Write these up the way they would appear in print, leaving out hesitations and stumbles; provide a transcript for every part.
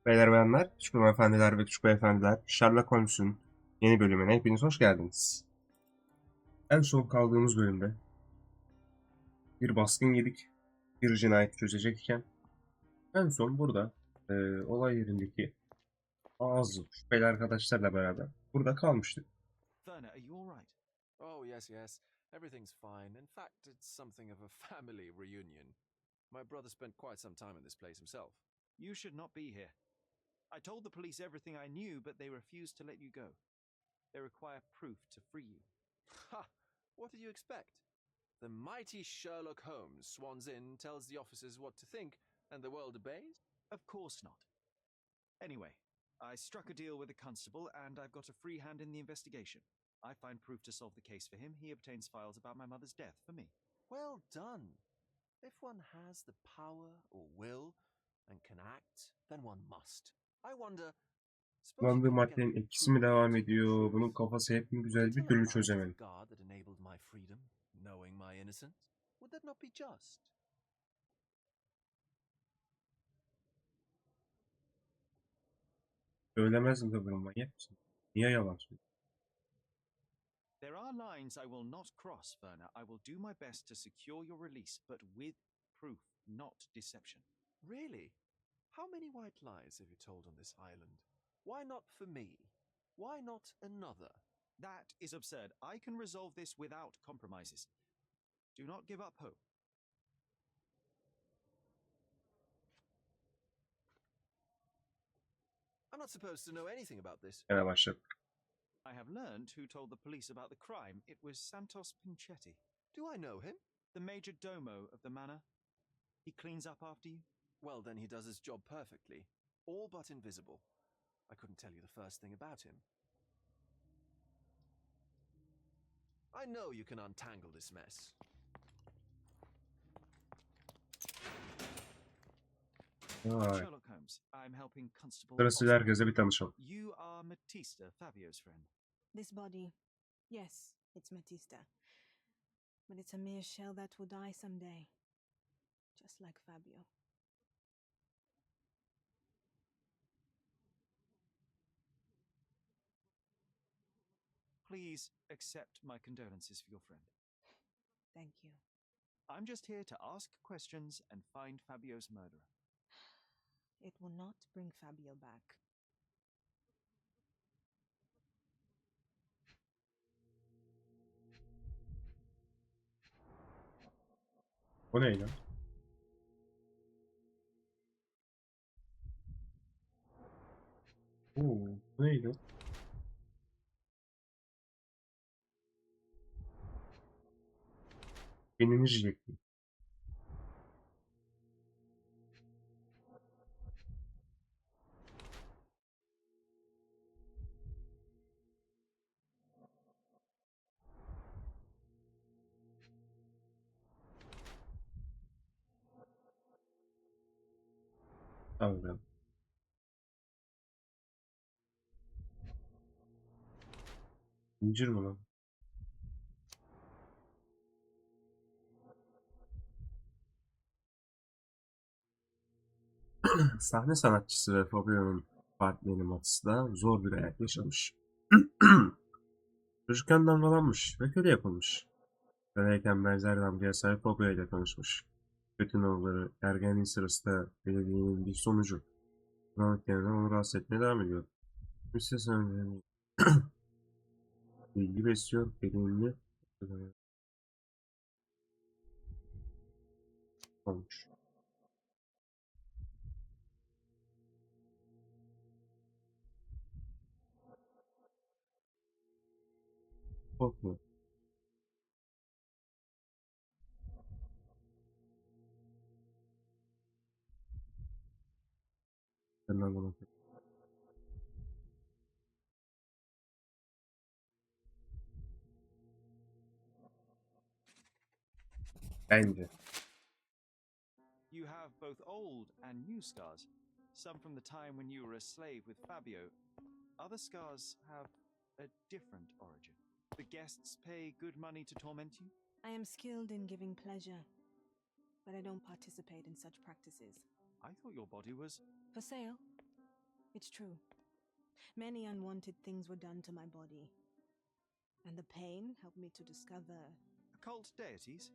Beyler bayanlar, küçük hanımefendiler ve küçük beyefendiler, Sherlock Holmes'un yeni bölümüne hepiniz hoş geldiniz. En son kaldığımız bölümde bir baskın yedik, bir cinayet çözecekken en son burada olay yerindeki bazı şüpheli arkadaşlarla beraber burada kalmıştık. Werner, are you all right? Oh, yes. Everything's fine. In fact, it's something of a family reunion. My brother spent quite some time in this place himself. You should not be here. I told the police everything I knew, but they refused to let you go. They require proof to free you. Ha! What did you expect? The mighty Sherlock Holmes swans in, tells the officers what to think, and the world obeys? Of course not. Anyway, I struck a deal with the constable, and I've got a free hand in the investigation. I find proof to solve the case for him. He obtains files about my mother's death for me. Well done. If one has the power or will and can act, then one must. I wonder, suppose you Kullandığı couldn't get maddenin etkisi mi proof devam to ediyor? prove Bunun kafası hep mi güzel, bir tell türlü a lie to the çözemedi. guard that enabled my freedom, knowing my innocence? Would that not be just? Söylemez mi tabii, manyak mısın? Niye yalan söylüyor? There are lines I will not cross, Werner. I will do my best to secure your release, but with proof, not deception. Really? How many white lies have you told on this island? Why not for me? Why not another? That is absurd. I can resolve this without compromises. Do not give up hope. I'm not supposed to know anything about this. Gene başladık. I have learned who told the police about the crime. It was Santos Pinchetti, Do I know him? the major domo of the manor. He cleans up after you. Well, then he does his job perfectly. All but invisible. I couldn't tell you the first thing about him. I know you can untangle this mess. Vay. Sherlock Holmes. I'm helping Constable Sırasıyla Osborne. herkese bir tanışalım. You are Matista, Fabio's friend. This body, yes, it's Matista. But it's a mere shell that will die someday. Just like Fabio. Please accept my condolences for your friend. Thank you. I'm just here to ask questions and find Fabio's murderer. It will not bring Fabio back. O ne lan? Oo, bu neydi? Beynini yiyecektim. Tamam. İncir mi lan? Sahne sanatçısı ve Fabio'nun partneri Mats da zor bir hayat yaşamış. Çocukken damgalanmış ve köle yapılmış. Köleyken benzer damgaya sahip Fabio ile tanışmış. Kötü nolları ergenliği sırasında belediyenin bir sonucu. Bunalık yeniden onu rahatsız etmeye devam ediyor. Müsse sanatçı bilgi besliyor, bedenini olmuş. Korkmuyor. Senden bana. Bence. You have both old and new scars. Some from the time when you were a slave with Fabio. Other scars have a different origin. The guests pay good money to torment you? I am skilled in giving pleasure, but I don't participate in such practices. I thought your body was... For sale? It's true. Many unwanted things were done to my body. And the pain helped me to discover, Occult deities?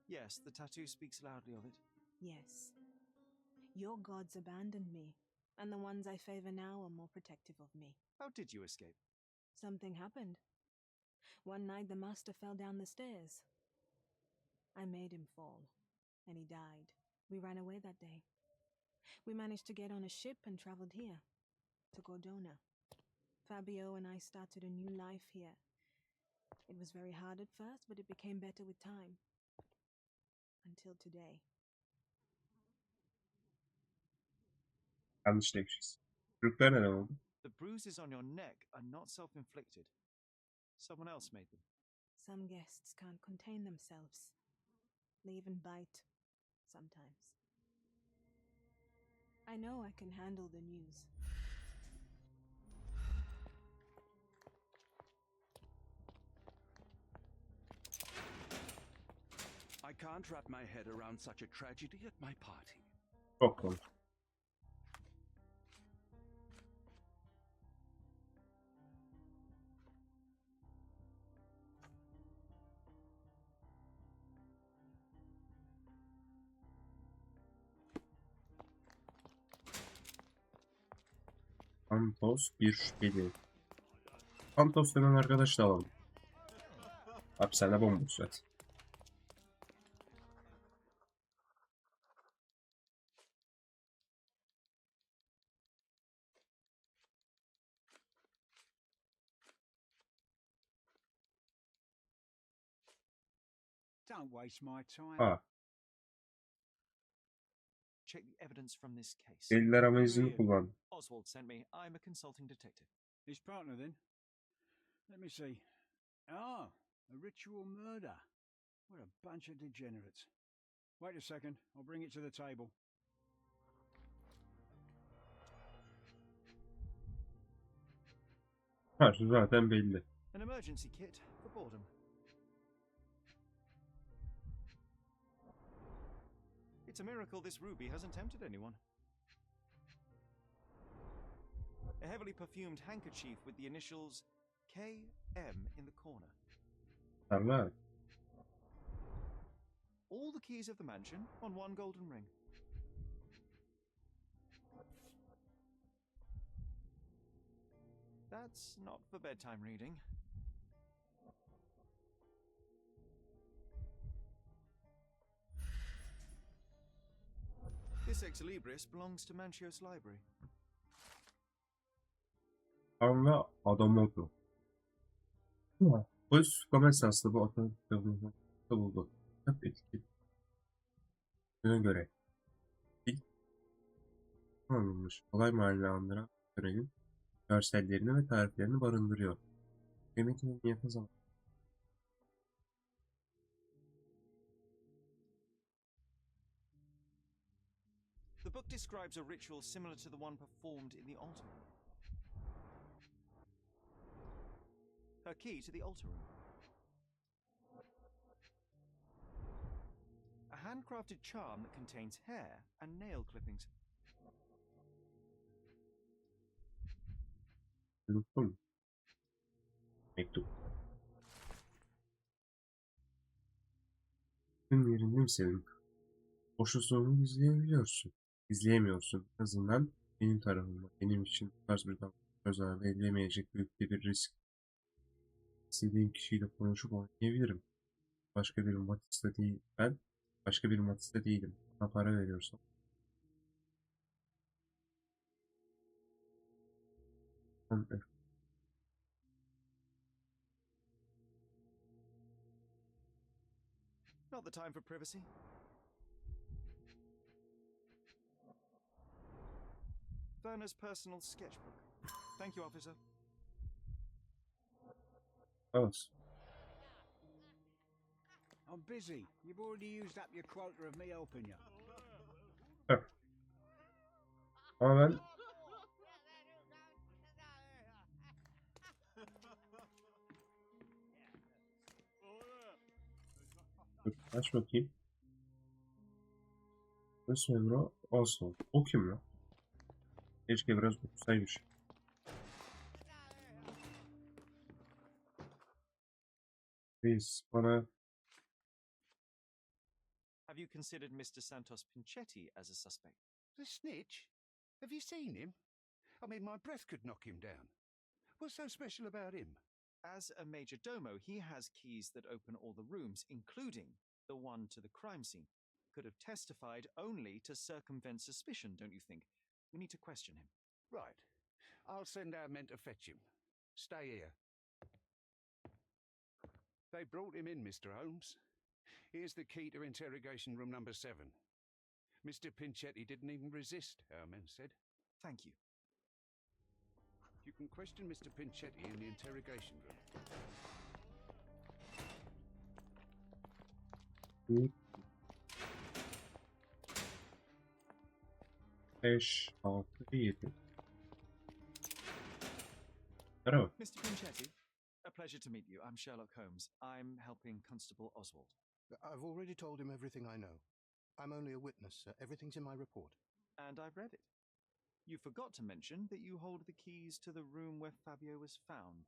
Yes, the tattoo speaks loudly of it. yes, your gods abandoned me, and the ones I favor now are more protective of me. How did you escape? Something happened. One night the master fell down the stairs. I made him fall, and he died. We ran away that day. We managed to get on a ship and traveled here, to Gordona. Fabio and I started a new life here. It was very hard at first, but it became better with time. Until today. Yanlış demişiz. Çocuklar ne oldu? The bruises on your neck are not self-inflicted. Someone else made them. Some guests can't contain themselves. They even bite, sometimes. I know I can handle the news. I can't wrap my head around such a tragedy at my party. Çok komik. Santos bir şüpheli. Santos denen arkadaş da alalım. Hapishane bomboş zaten. Don't waste my time. Ha, Check the evidence from this case. deliller ama izini kullan. Oswald sent me. I'm a consulting detective. His partner, then? Let me see. Ah, a ritual murder. What a bunch of degenerates. Wait a second. I'll bring it to the table. Ha, şu zaten belli. An emergency kit for boredom. It's a miracle this ruby hasn't tempted anyone. A heavily perfumed handkerchief with the initials KM in the corner. Sarlar. All the keys of the mansion on one golden ring. That's not for bedtime reading. This ex libris belongs to Manchios Library. Anla Adamoto. Polis tutuklama esnasında bu otomatik kitabını buldu. Kitap etiketi. Buna göre ilk kullanılmış olay mahalli andıran törenin görsellerini ve tariflerini barındırıyor. Kıymetinin niyeti zaman. The book describes a ritual similar to the one performed in the altar room. Her key to the altar room. A handcrafted charm that contains hair and nail clippings. Unuttum. Mektup. Tüm yerinde mi senin? Boşluğunu izleyebiliyorsun. İzleyemiyorsun. En azından benim tarafımda. Benim için bu tarz bir göz ardı edilemeyecek büyük bir risk. İstediğim kişiyle konuşup oynayabilirim. Başka bir matiste değil. Ben başka bir matiste değilim. Bana para veriyorsam. Not the time for privacy. Werner's personal sketchbook. Thank you, officer. Evet. I'm busy. You've already used up your quota of me helping you. Ama ben dur, aç bakayım. Nasıl Emre? Oswald. O kim lan? Keşke biraz okusaymış. Reis bana Have you considered Mr. Santos Pinchetti as a suspect? The snitch? Have you seen him? I mean, my breath could knock him down. What's so special about him? As a major domo, he has keys that open all the rooms, including the one to the crime scene. Could have testified only to circumvent suspicion, don't you think? We need to question him. Right. I'll send our men to fetch him. Stay here. They brought him in, Mr. Holmes. Here's the key to interrogation room number 7. Mr. Pinchetti didn't even resist, our men said. Thank you. You can question Mr. Pinchetti in the interrogation room. bir 5 6 7. Merhaba. Mr. Pinchetti, a pleasure to meet you. I'm Sherlock Holmes. I'm helping Constable Oswald. I've already told him everything I know. I'm only a witness. Everything's in my report. And I've read it. You forgot to mention that you hold the keys to the room where Fabio was found.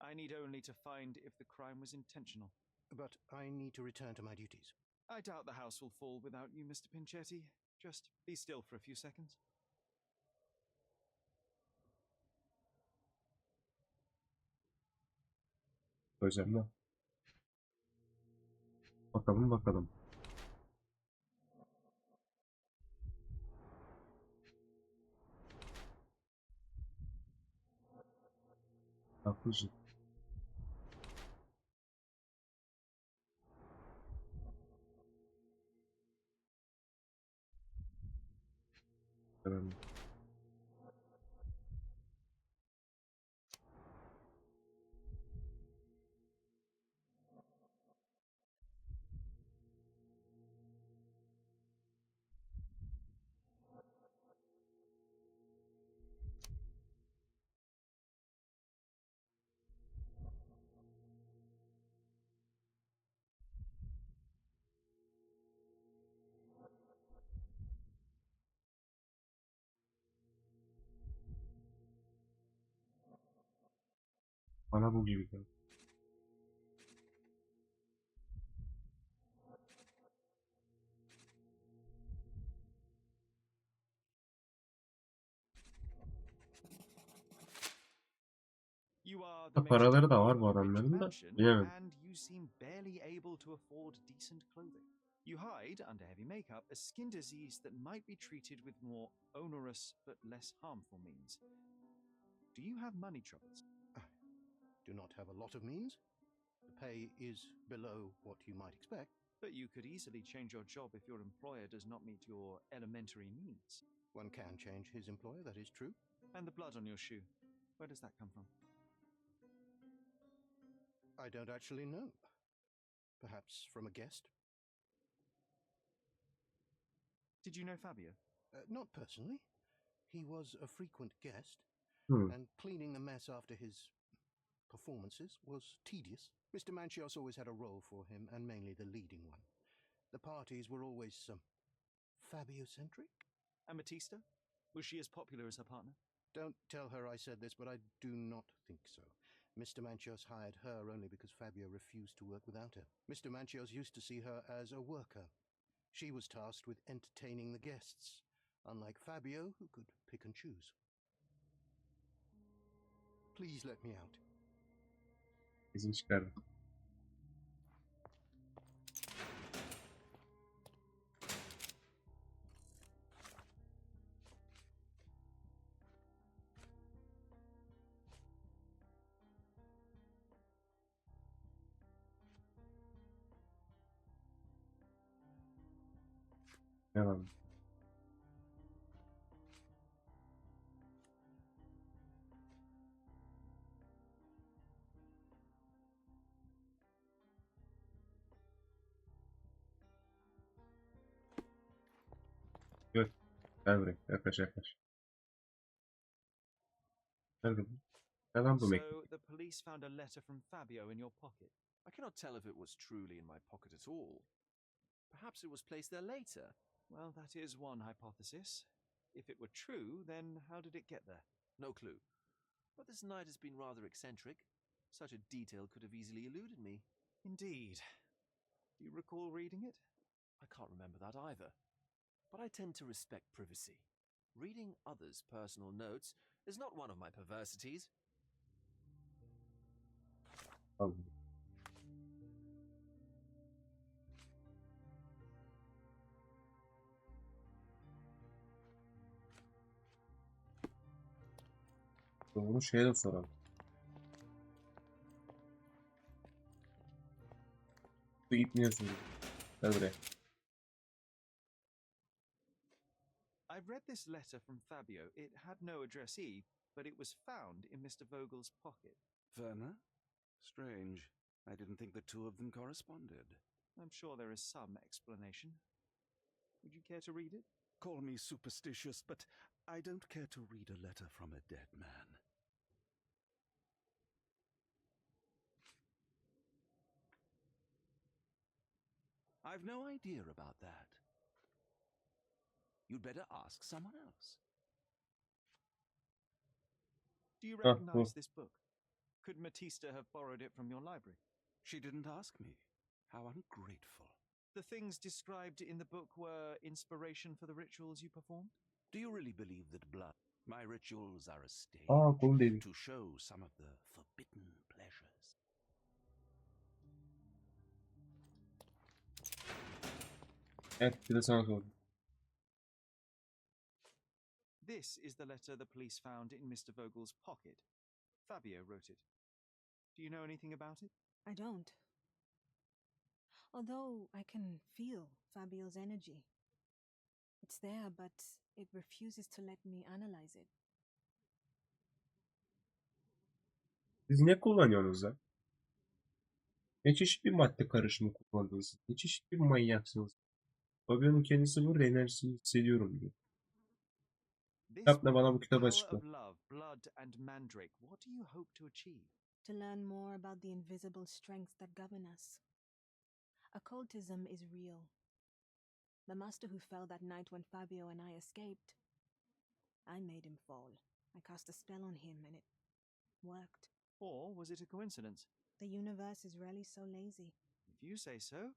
I need only to find if the crime was intentional. But I need to return to my duties. I doubt the house will fall without you, Mr. Pinchetti. Just be still for a few seconds. Özenle. Bakalım bakalım. Haklısın. Önemli. Bana bu gibi geldi. You are the Paraları da major var bu domo of a rich adamların da. mansion, Bilemedim. and you seem barely able to afford decent clothing. You hide under heavy makeup a skin disease that might be treated with more onerous but less harmful means. Do you have money troubles? I do not have a lot of means. The pay is below what you might expect. But you could easily change your job if your employer does not meet your elementary needs. One can change his employer, that is true. And the blood on your shoe, where does that come from? I don't actually know. Perhaps from a guest? Did you know Fabio? Not personally. He was a frequent guest, Hmm. and cleaning the mess after his performances was tedious. Mr. Manchios always had a role for him, and mainly the leading one. The parties were always Fabio-centric? And Batista? Was she as popular as her partner? Don't tell her I said this, but I do not think so. Mr. Manchios hired her only because Fabio refused to work without her. Mr. Manchios used to see her as a worker. She was tasked with entertaining the guests, unlike Fabio, who could pick and choose. Please let me out. İzin çıkardı. Devam. Gel. Gel buraya. Yaklaş yaklaş. Nerede bu? Neden bu mektup? So, the police found a letter from Fabio in your pocket. I cannot tell if it was truly in my pocket at all. Perhaps it was placed there later. Well, that is one hypothesis. If it were true, then how did it get there? No clue. But this night has been rather eccentric. Such a detail could have easily eluded me. Indeed. Do you recall reading it? I can't remember that either. But I tend to respect privacy. Reading others' personal notes is not one of my perversities. Tamam. Bunu şeye de soralım. Bu ip niye soruyor? Gel buraya. I read this letter from Fabio. It had no addressee, but it was found in Mr. Vogel's pocket. Werner? Strange. I didn't think the two of them corresponded. I'm sure there is some explanation. Would you care to read it? Call me superstitious, but I don't care to read a letter from a dead man. I've no idea about that. You'd better ask someone else. Do you Ah, recognize this book? Could Matista have borrowed it from your library? She didn't ask me. How ungrateful. The things described in the book were inspiration for the rituals you performed? Do you really believe that blood? My rituals are a stage kolum değdi. to show some of the forbidden pleasures. Evet, bir de sana sordum. This is the letter the police found in Mr. Vogel's pocket. Fabio wrote it. Do you know anything about it? I don't. Although I can feel Fabio's energy. It's there, but it refuses to let me analyze it. Siz ne kullanıyorsunuz lan? Ne çeşit bir madde karışımı kullandınız? Ne çeşit bir manyaksınız? Fabio'nun kendisi burada enerjisini hissediyorum diyor. This Kitapla bana bu book, kitabı Power açıkla. of Love, Blood and Mandrake. What do you hope to achieve? To learn more about the invisible strengths that govern us. Occultism is real. The master who fell that night when Fabio and I escaped, I made him fall. I cast a spell on him and it worked. Or was it a coincidence? The universe is rarely so lazy. If you say so.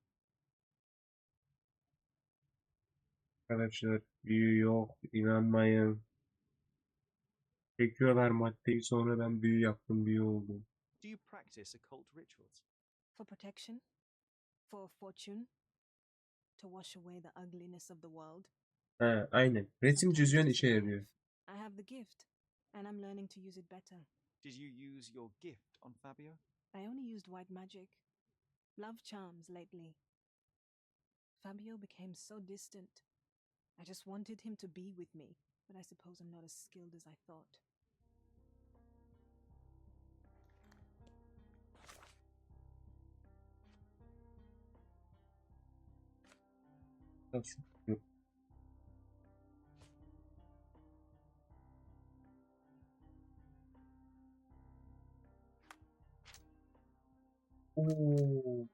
Arkadaşlar büyü yok, inanmayın. Çekiyorlar maddeyi, sonra ben büyü yaptım, büyü oldu. Do you practice occult rituals? For protection? For fortune? To wash away the ugliness of the world? He, aynen. Resim Sometimes çiziyorsun, to işe survive. yarıyor. I have the gift, and I'm learning to use it better. Did you use your gift on Fabio? I only used white magic. Love charms lately. Fabio became so distant. I just wanted him to be with me, but I suppose I'm not as skilled as I thought. Nasıl? Oo.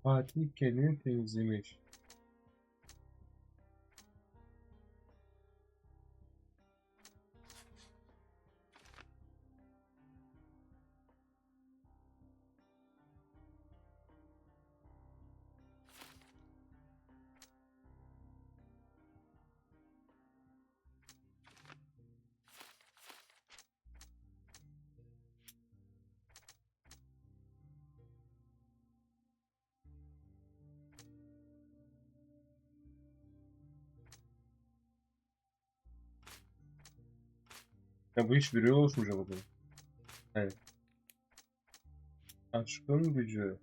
Fatih kendini temizlemiş. Ya bu iş biliyor olmuş mu acaba? Evet. Aşkın gücü.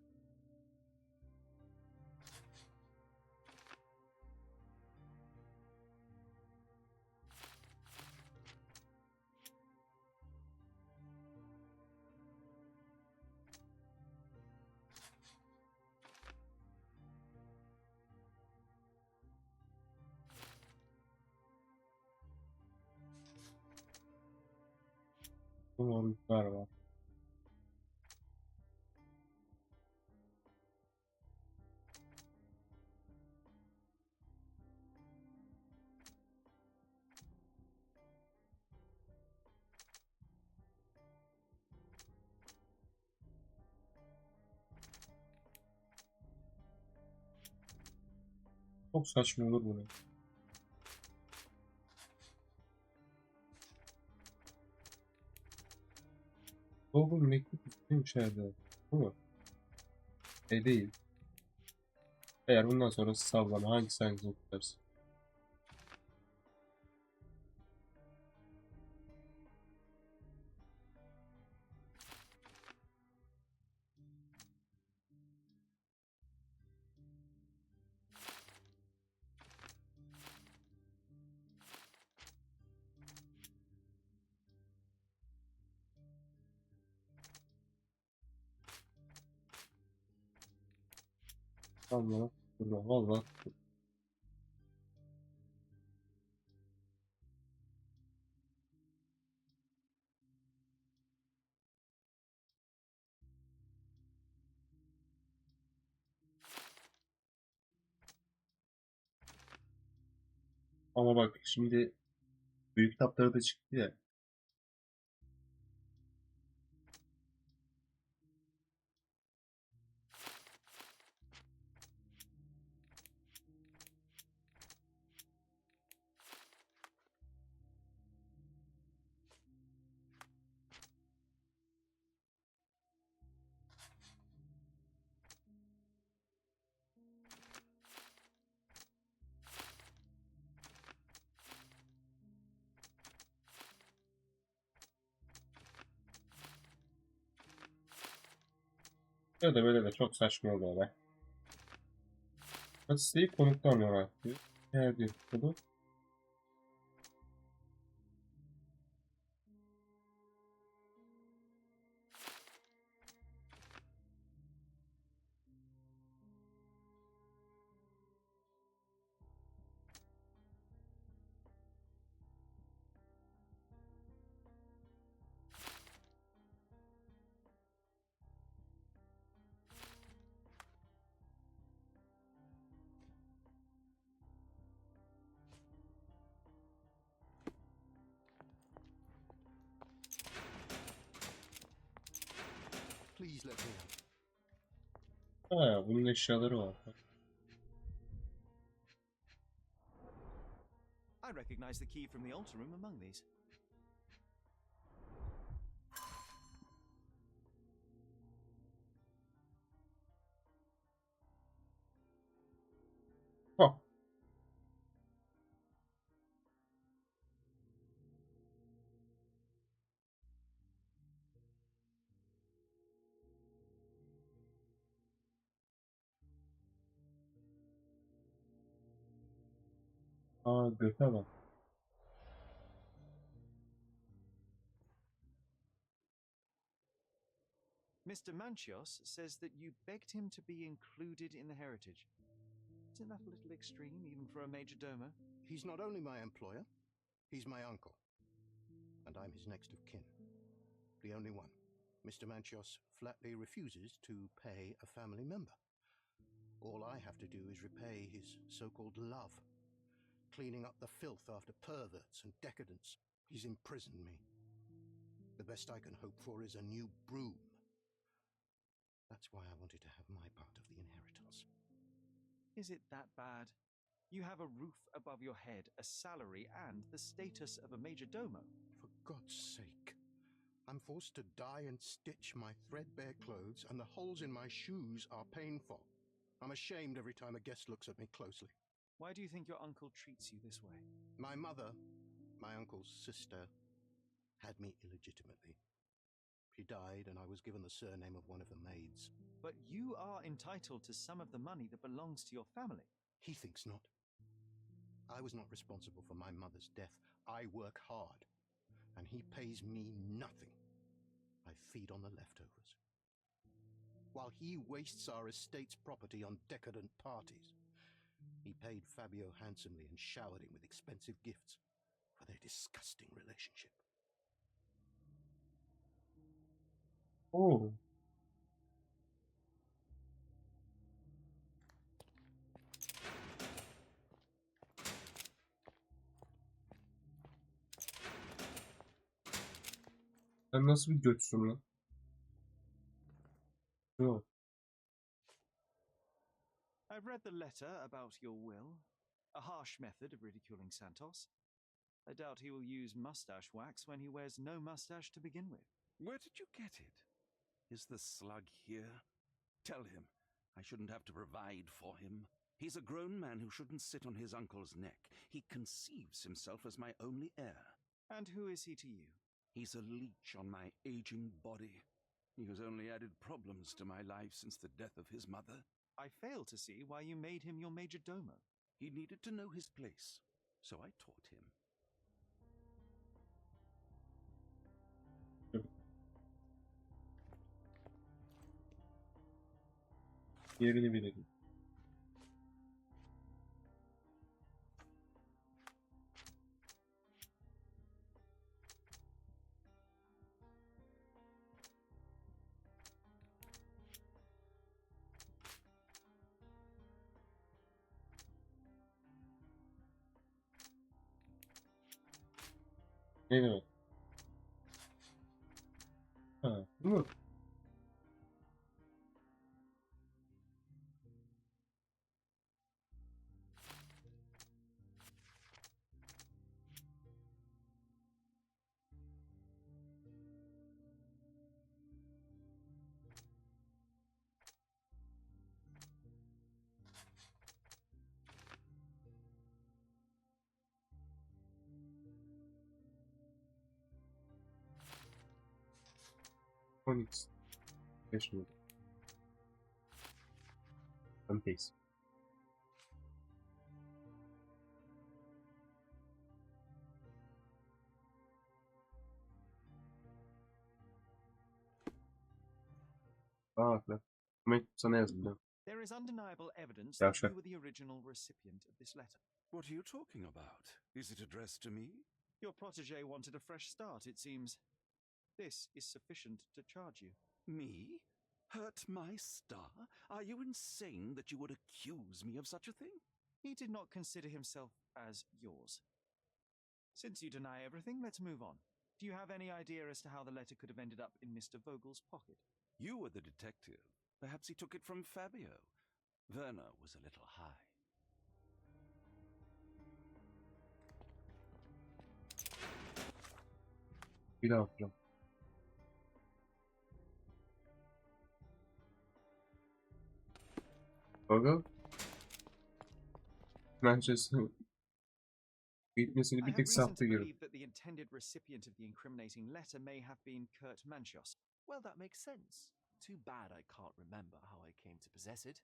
Zorluklar var. Çok saçma olur bu. Google mektup istiyor içeride. Bu mu? Değil. Eğer bundan sonrası sallama hangisi tutarsın? Sallama. Burada valla. Ama bak şimdi büyük kitapları da çıktı ya. Böyle de böyle de çok saçma oluyor be. Gazeteyi konuktan merak ediyor. Eğer bir kodu. Please let me out. Ha, bunun eşyaları var. I recognize the key from the altar room among these. Ha. Aa, göte bak. Mr. Manchios says that you begged him to be included in the heritage. Isn't that a little extreme, even for a major domo? He's not only my employer, he's my uncle. And I'm his next of kin. The only one. Mr. Manchios flatly refuses to pay a family member. All I have to do is repay his so-called love. Cleaning up the filth after perverts and decadents. He's imprisoned me. The best I can hope for is a new broom. That's why I wanted to have my part of the inheritance. Is it that bad? You have a roof above your head, a salary, and the status of a major domo. For God's sake. I'm forced to dye and stitch my threadbare clothes, and the holes in my shoes are painful. I'm ashamed every time a guest looks at me closely. Why do you think your uncle treats you this way? My mother, my uncle's sister, had me illegitimately. She died, and I was given the surname of one of the maids. But you are entitled to some of the money that belongs to your family. He thinks not. I was not responsible for my mother's death. I work hard, and he pays me nothing. I feed on the leftovers. While he wastes our estate's property on decadent parties, he paid Fabio handsomely and showered him with expensive gifts for their disgusting relationship. Oo. Sen nasıl bir götsün lan? Yok. I I've read the letter about your will. A harsh method of ridiculing Santos. I doubt he will use mustache wax when he wears no mustache to begin with. Where did you get it? Is the slug here? Tell him I shouldn't have to provide for him. He's a grown man who shouldn't sit on his uncle's neck. He conceives himself as my only heir. And who is he to you? He's a leech on my aging body. He has only added problems to my life since the death of his mother. I fail to see why you made him your major domo. He needed to know his place, so I taught him. Yerini bilelim. Ne demek? Ha, bu mu? Onyx. 5 numara. Antes. Bak. Demek sana yazdım. There is undeniable evidence Yeah, that sure. you were the original recipient of this letter. What are you talking about? Is it addressed to me? Your protege wanted a fresh start, it seems. This is sufficient to charge you. Me? Hurt my star? Are you insane that you would accuse me of such a thing? He did not consider himself as yours. Since you deny everything, let's move on. Do you have any idea as to how the letter could have ended up in Mr. Vogel's pocket? You were the detective. Perhaps he took it from Fabio. Werner was a little high. Bir daha okuyalım. Bakalım. Manchester gitmesini I bir have tek reason sattı to gibi. believe that the intended recipient of the incriminating letter may have been Kurt Manchios. Well, that makes sense. Too bad I can't remember how I came to possess it.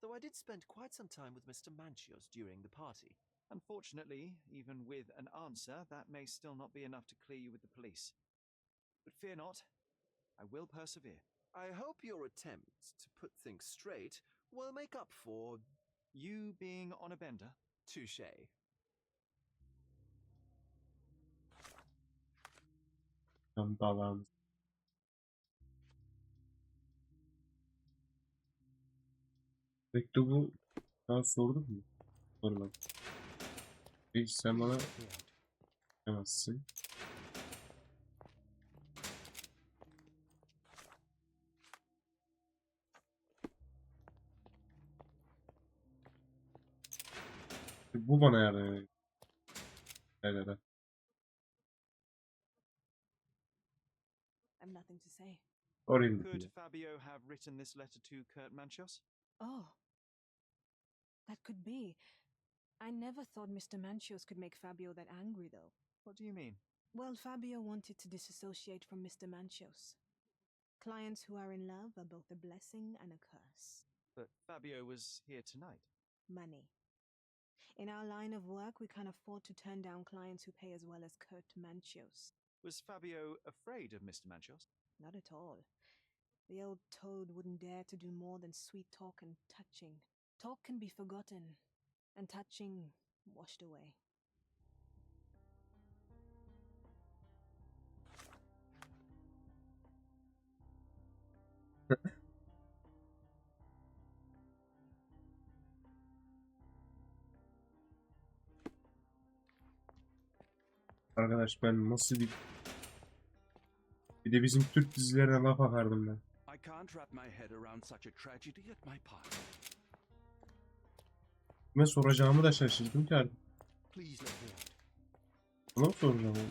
Though I did spend quite some time with Mr. Manchios during the party. Unfortunately, even with an answer, that may still not be enough to clear you with the police. But fear not, I will persevere. I hope your attempt to put things straight will make up for You being on a bender? touche. Dalağımız. Mektubu daha sordun mu? Sormadım. Hiç sen bana demezsin. Bu bana yardım ediyor. Evet. I have nothing to say. Oraya mı Could gidiyor? Fabio have written this letter to Kurt Manchios? Oh, that could be. I never thought Mr. Manchios could make Fabio that angry, though. What do you mean? Well, Fabio wanted to disassociate from Mr. Manchios. Clients who are in love are both a blessing and a curse. But Fabio was here tonight. Money. In our line of work, we can't afford to turn down clients who pay as well as Kurt Manchios. Was Fabio afraid of Mr. Manchios? Not at all. The old toad wouldn't dare to do more than sweet talk and touching. Talk can be forgotten, and touching washed away. Arkadaş ben nasıl bir de bizim Türk dizilerine laf atardım ben. I can't wrap my head around such a tragedy at my party. Kime soracağımı da şaşırdım ki artık. Please let me out. Ona mı soracağım onu?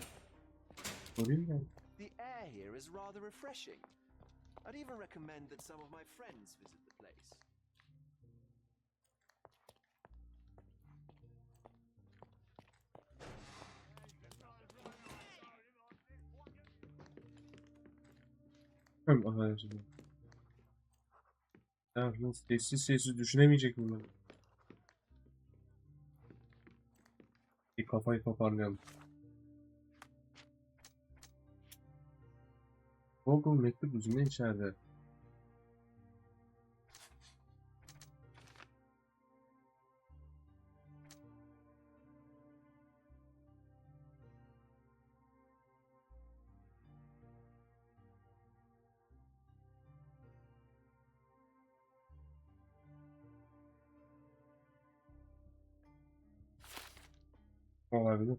Sorayım ben. The air here is rather refreshing. I'd even recommend that some of my friends visit the place. Hem arkadaşlar. Ya nasıl sessiz sessiz düşünemeyecek miyim ben? Bir kafayı toparlayalım. Google mektup yüzünden içeride. Olabilir.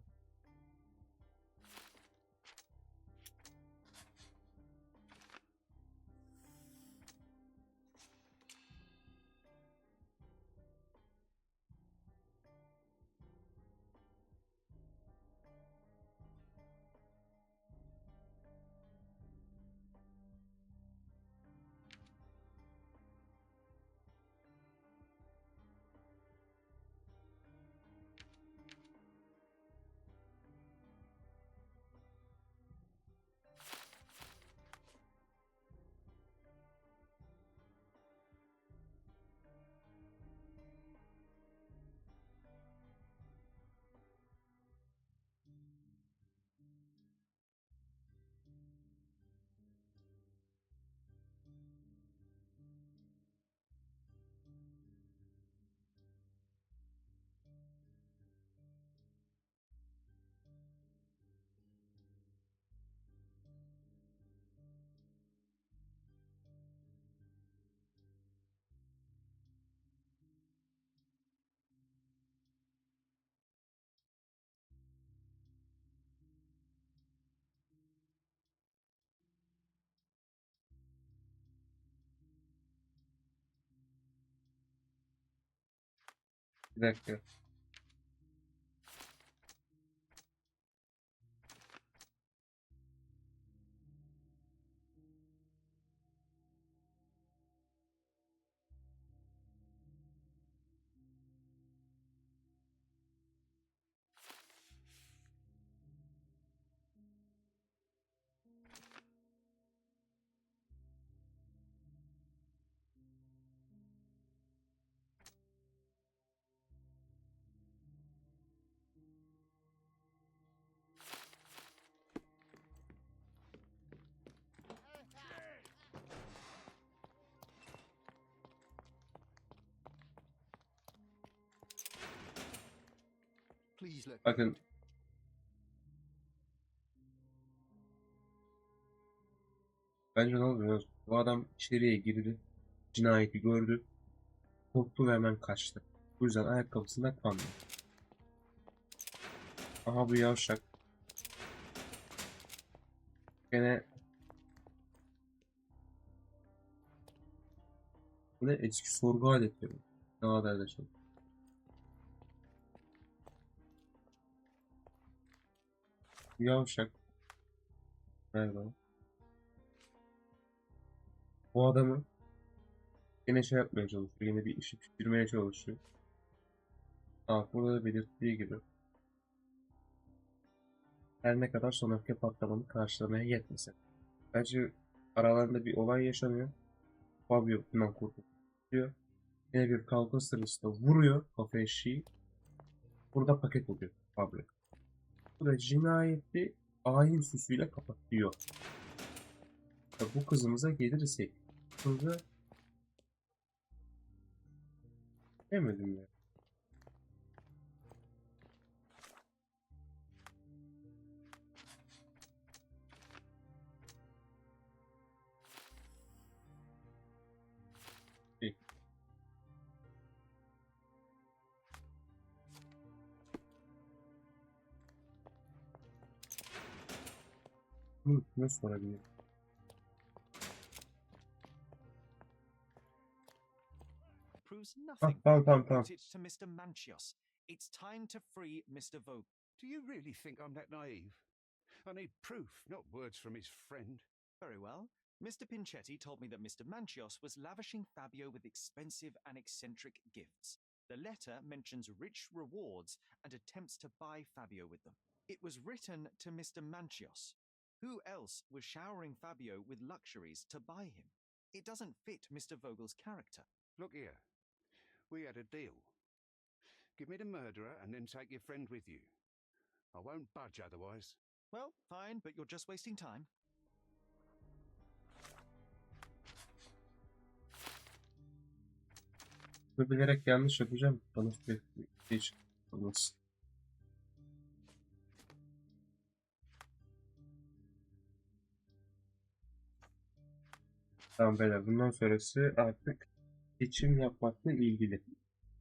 Bir dakika. Please let me Bakın. out. Bence ne oluyor? Bu adam içeriye girdi. Cinayeti gördü. Korktu ve hemen kaçtı. Bu yüzden ayakkabısında kan var. Aha bu yavşak. Gene bu ne eski sorgu aletleri. Ne kadar da çok. Bu yavşak. Nerede o? Bu adamı yine şey yapmaya çalışıyor. Yine bir işi pişirmeye çalışıyor. Burada da belirttiği gibi. Her ne kadar son öfke patlamanı karşılamaya yetmese. Bence aralarında bir olay yaşanıyor. Fabio bundan kurtuluyor. Yine bir kavga sırasında vuruyor kafa eşiği. Burada paket oluyor Fabio. Bu da cinayeti ayin süsüyle kapatıyor. Ya bu kızımıza gelirsek. Kızı demedim ya. İyi. Ne sorabilirim? knows Ah, nothing. tamam tamam He tamam. wrote it to Mr. Manchios. It's time to free Mr. Vogel. Do you really think I'm that naive? I need proof, not words from his friend. Very well. Mr. Pinchetti told me that Mr. Manchios was lavishing Fabio with expensive and eccentric gifts. The letter mentions rich rewards and attempts to buy Fabio with them. It was written to Mr. Manchios. Who else was showering Fabio with luxuries to buy him? It doesn't fit Mr. Vogel's character. Look here. We had a deal. Give me the murderer and then take your friend with you. I won't budge otherwise. Well, fine, but you're just wasting time. Bu bilerek yanlış yapacağım. Bana sürekli hiç olmasın. Tamam beyler, bundan sonrası artık seçim yapmakla ilgili.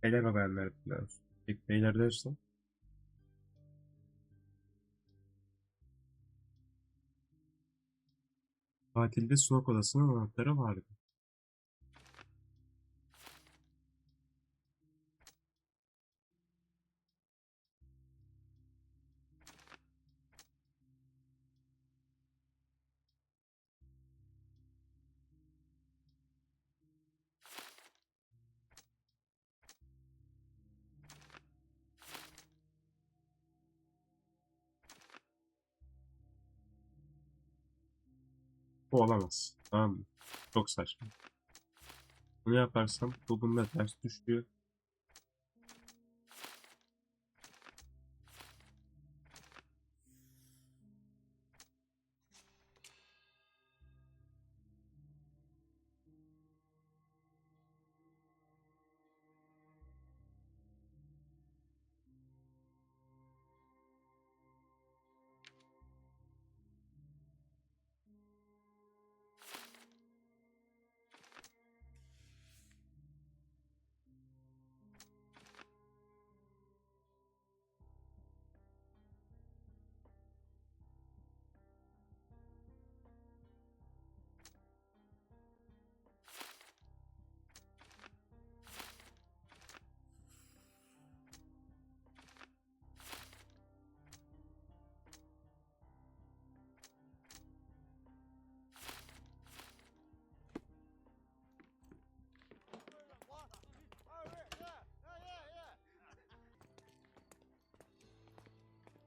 Eleme beğenler biliyoruz. Beyler dersen. Tatilde sunak odasının anahtarı vardı. Bu olamaz. Tamam mı? Çok saçma. Bunu yaparsam bu bunda ters düşüyor.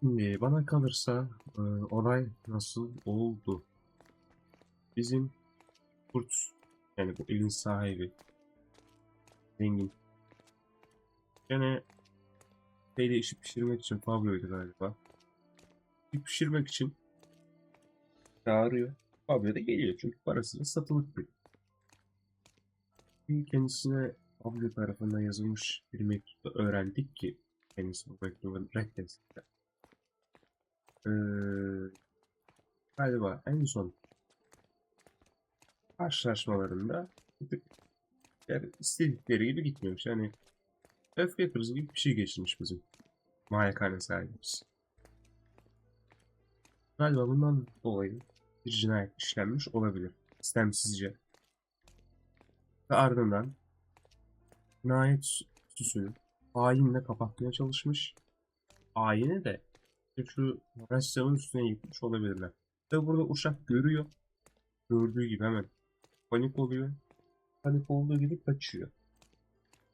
Şimdi bana kalırsa olay nasıl oldu? Bizim kurt, yani bu evin sahibi, zengin. Gene şeyde işi pişirmek için, Fabio'ydu galiba. İşi pişirmek için çağırıyor. Fabio da geliyor çünkü parasını satılık diyor. Kendisine Fabio tarafından yazılmış bir mektupta öğrendik ki kendisi bu mektubu reddetsin. Galiba en son karşılaşmalarında bir tık yani istedikleri gibi gitmemiş. Yani öfke krizi gibi bir şey geçirmiş bizim malikanə sahibimiz. Galiba bundan dolayı bir cinayet işlenmiş olabilir. İstemsizce. Ve ardından cinayet süsünü hainle kapatmaya çalışmış. Haini de şu ressamın üstüne yıkmış olabilirler. Ve burada uşak görüyor. Gördüğü gibi hemen panik oluyor. Panik olduğu gibi kaçıyor.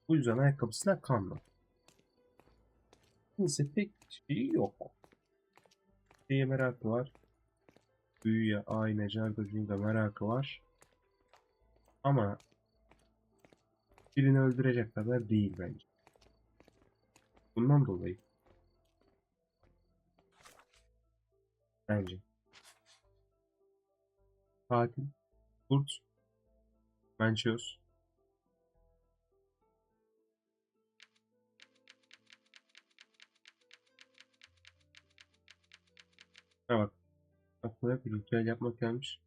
Bu yüzden ayakkabısına kan var. Neyse pek şey yok. Şeye merakı var. Büyüye, ayna, cargacığına merakı var. Ama birini öldürecek kadar değil bence. Bundan dolayı bence katil, kurt, Manchios. Ha bak. Aklıma bir ritüel yapmak gelmiş.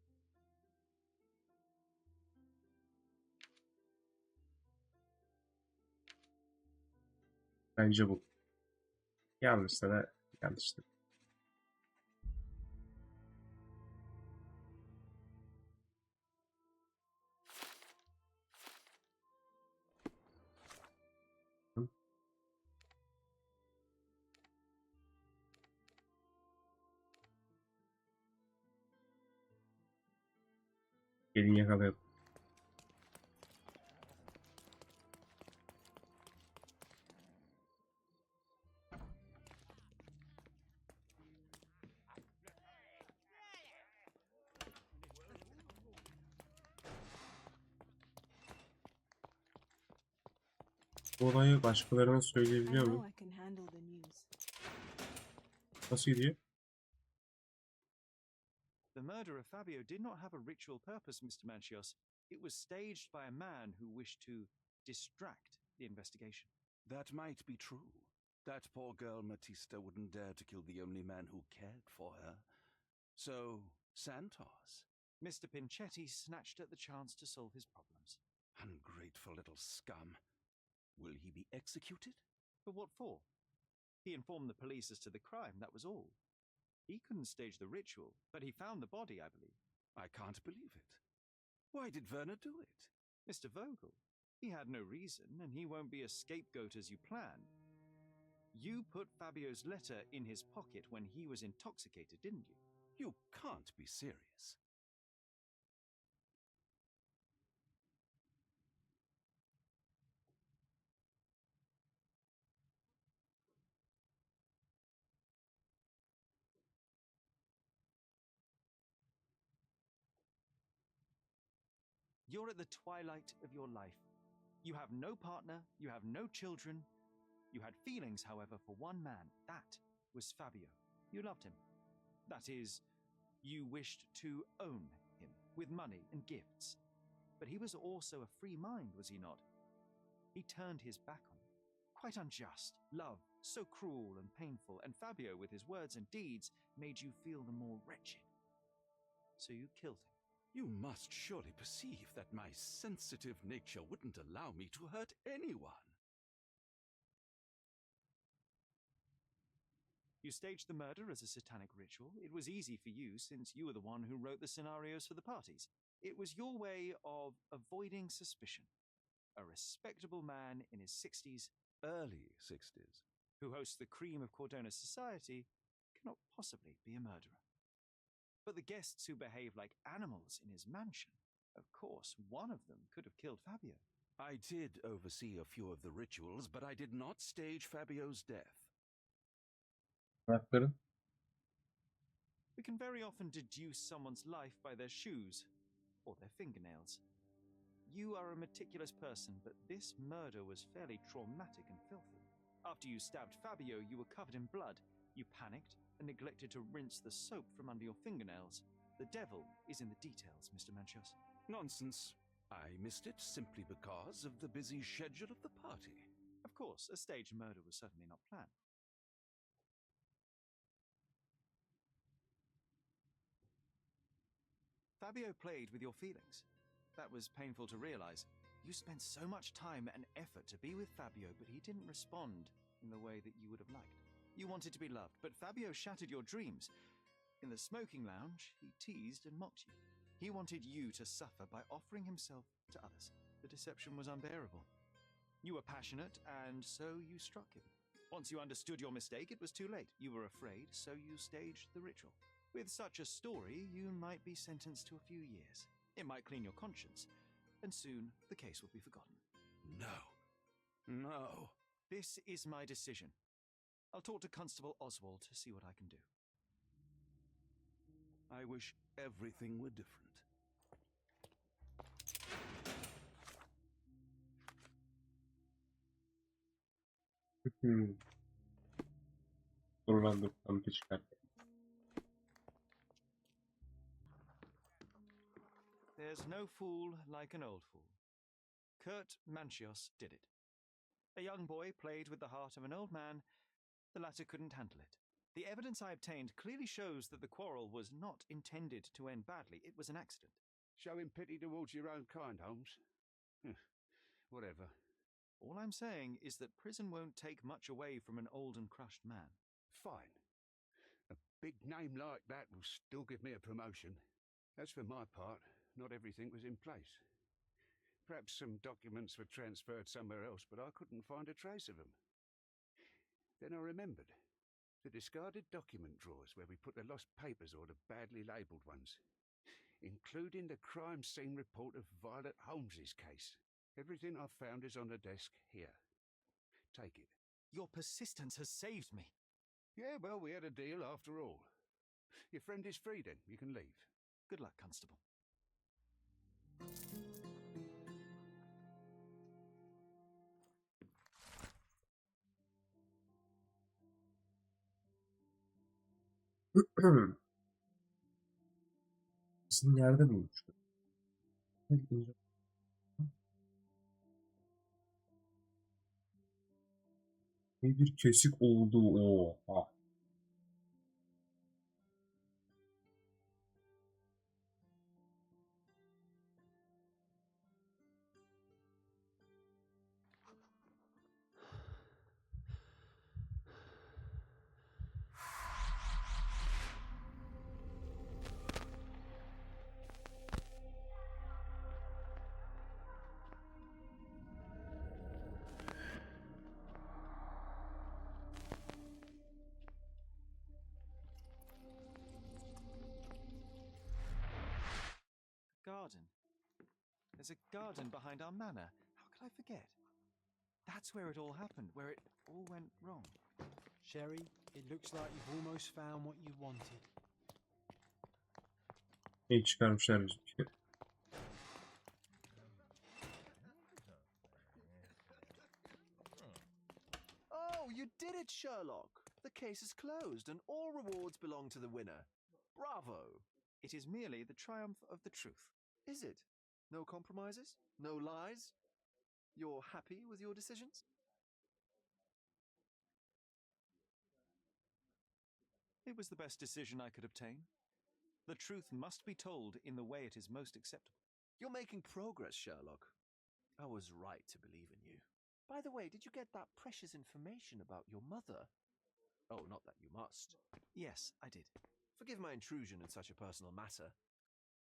Bence bu. Yanlışsa da yanlıştır. Gelin yakalayalım. Bu olayı başkalarına I söyleyebiliyor know muyum? I can handle the news. Nasıl gidiyor? The murder of Fabio did not have a ritual purpose, Mr. Manchios. It was staged by a man who wished to distract the investigation. That might be true. That poor girl Matista wouldn't dare to kill the only man who cared for her. So, Santos. Mr. Pinchetti snatched at the chance to solve his problems. Ungrateful little scum. Will he be executed? But what for? He informed the police as to the crime, that was all. He couldn't stage the ritual, but he found the body, I believe. I can't believe it. Why did Werner do it? Mr. Vogel. He had no reason, and he won't be a scapegoat as you planned. You put Fabio's letter in his pocket when he was intoxicated, didn't you? You can't be serious. You're at the twilight of your life. You have no partner, you have no children. You had feelings, however, for one man. That was Fabio. You loved him. That is, you wished to own him with money and gifts. But he was also a free mind, was he not? He turned his back on you. Quite unjust. Love, so cruel and painful, and Fabio, with his words and deeds, made you feel the more wretched. So you killed him. You must surely perceive that my sensitive nature wouldn't allow me to hurt anyone. You staged the murder as a satanic ritual. It was easy for you, since you were the one who wrote the scenarios for the parties. It was your way of avoiding suspicion. A respectable man in his 60s, Early 60s. who hosts the cream of Cordona society, cannot possibly be a murderer. But the guests who behave like animals in his mansion, of course, one of them could have killed Fabio. I did oversee a few of the rituals, but I did not stage Fabio's death. Anahtarın. We can very often deduce someone's life by their shoes or their fingernails. You are a meticulous person, but this murder was fairly traumatic and filthy. After you stabbed Fabio, you were covered in blood. You panicked and neglected to rinse the soap from under your fingernails. The devil is in the details, Mr. Manchios. Nonsense. I missed it simply because of the busy schedule of the party. Of course, a staged murder was certainly not planned. Fabio played with your feelings. That was painful to realize. You spent so much time and effort to be with Fabio, but he didn't respond in the way that you would have liked. You wanted to be loved, but Fabio shattered your dreams. In the smoking lounge, he teased and mocked you. He wanted you to suffer by offering himself to others. The deception was unbearable. You were passionate, and so you struck him. Once you understood your mistake, it was too late. You were afraid, so you staged the ritual. With such a story, you might be sentenced to a few years. It might clean your conscience, and soon the case will be forgotten. No. No. This is my decision. I'll talk to Constable Oswald to see what I can do. I wish everything were different. Sorulandım. Kanıtı çıkarttım. There's no fool like an old fool. Kurt Manchios did it. A young boy played with the heart of an old man. The latter couldn't handle it. The evidence I obtained clearly shows that the quarrel was not intended to end badly. It was an accident. Showing pity towards your own kind, Holmes. Whatever. All I'm saying is that prison won't take much away from an old and crushed man. Fine. A big name like that will still give me a promotion. As for my part, not everything was in place. Perhaps some documents were transferred somewhere else, but I couldn't find a trace of them. Then I remembered. The discarded document drawers where we put the lost papers or the badly labelled ones. including the crime scene report of Violet Holmes's case. Everything I've found is on the desk here. Take it. Your persistence has saved me. Yeah, well, we had a deal after all. Your friend is free then. You can leave. Good luck, Constable. Bizim yerde bulmuştu. Bir kesik oldu. Oha. Garden. There's a garden behind our manor. How could I forget? That's where it all happened, where it all went wrong. Sherry, it looks like you've almost found what you wanted. İyi çıkarmışlar bizimki. Oh, you did it, Sherlock! The case is closed and all rewards belong to the winner. Bravo! It is merely the triumph of the truth. Is it? No compromises? No lies? You're happy with your decisions? It was the best decision I could obtain. The truth must be told in the way it is most acceptable. You're making progress, Sherlock. I was right to believe in you. By the way, did you get that precious information about your mother? Oh, not that you must. Yes, I did. Forgive my intrusion in such a personal matter.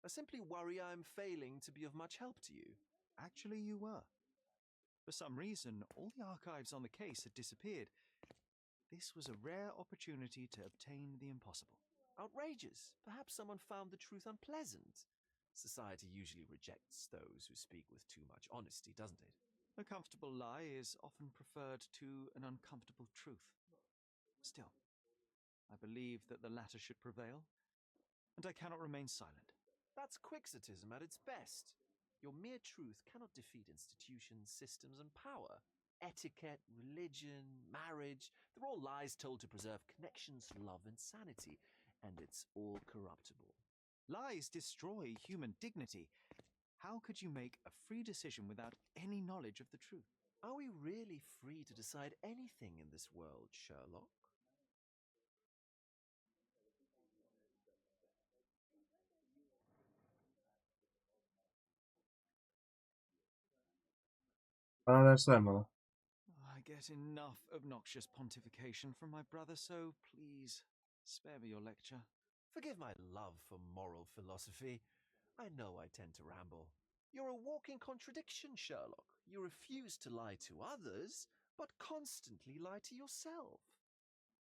I simply worry I'm failing to be of much help to you. Actually, you were. For some reason, all the archives on the case had disappeared. This was a rare opportunity to obtain the impossible. Outrageous. Perhaps someone found the truth unpleasant. Society usually rejects those who speak with too much honesty, doesn't it? A comfortable lie is often preferred to an uncomfortable truth. Still, I believe that the latter should prevail, and I cannot remain silent. That's quixotism at its best. Your mere truth cannot defeat institutions, systems, and power. Etiquette, religion, marriage, they're all lies told to preserve connections, love, and sanity, and it's all corruptible. Lies destroy human dignity. How could you make a free decision without any knowledge of the truth? Are we really free to decide anything in this world, Sherlock? Bana ders verme lan. I get enough obnoxious pontification from my brother, so please spare me your lecture. Forgive my love for moral philosophy. I know I tend to ramble. You're a walking contradiction, Sherlock. You refuse to lie to others, but constantly lie to yourself.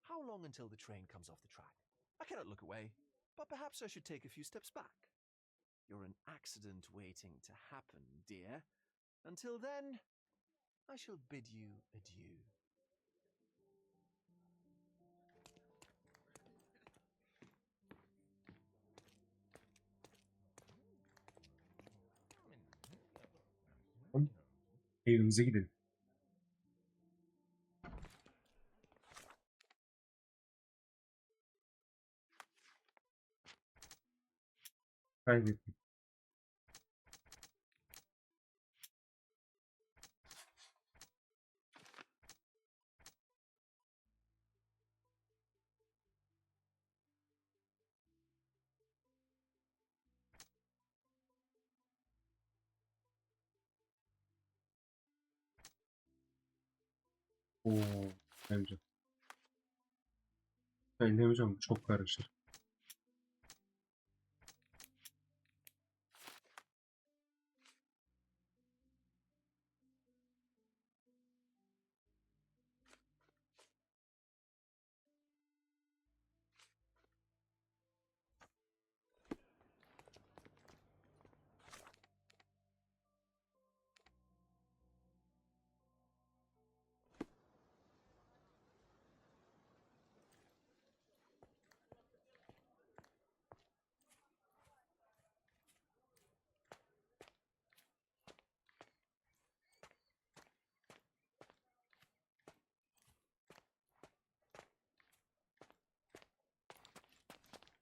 How long until the train comes off the track? I cannot look away, but perhaps I should take a few steps back. You're an accident waiting to happen, dear. Until then, I shall bid you adieu. Evimize gidelim. Kaybettik. Oo, bence. Ellemeyeceğim, çok karışır.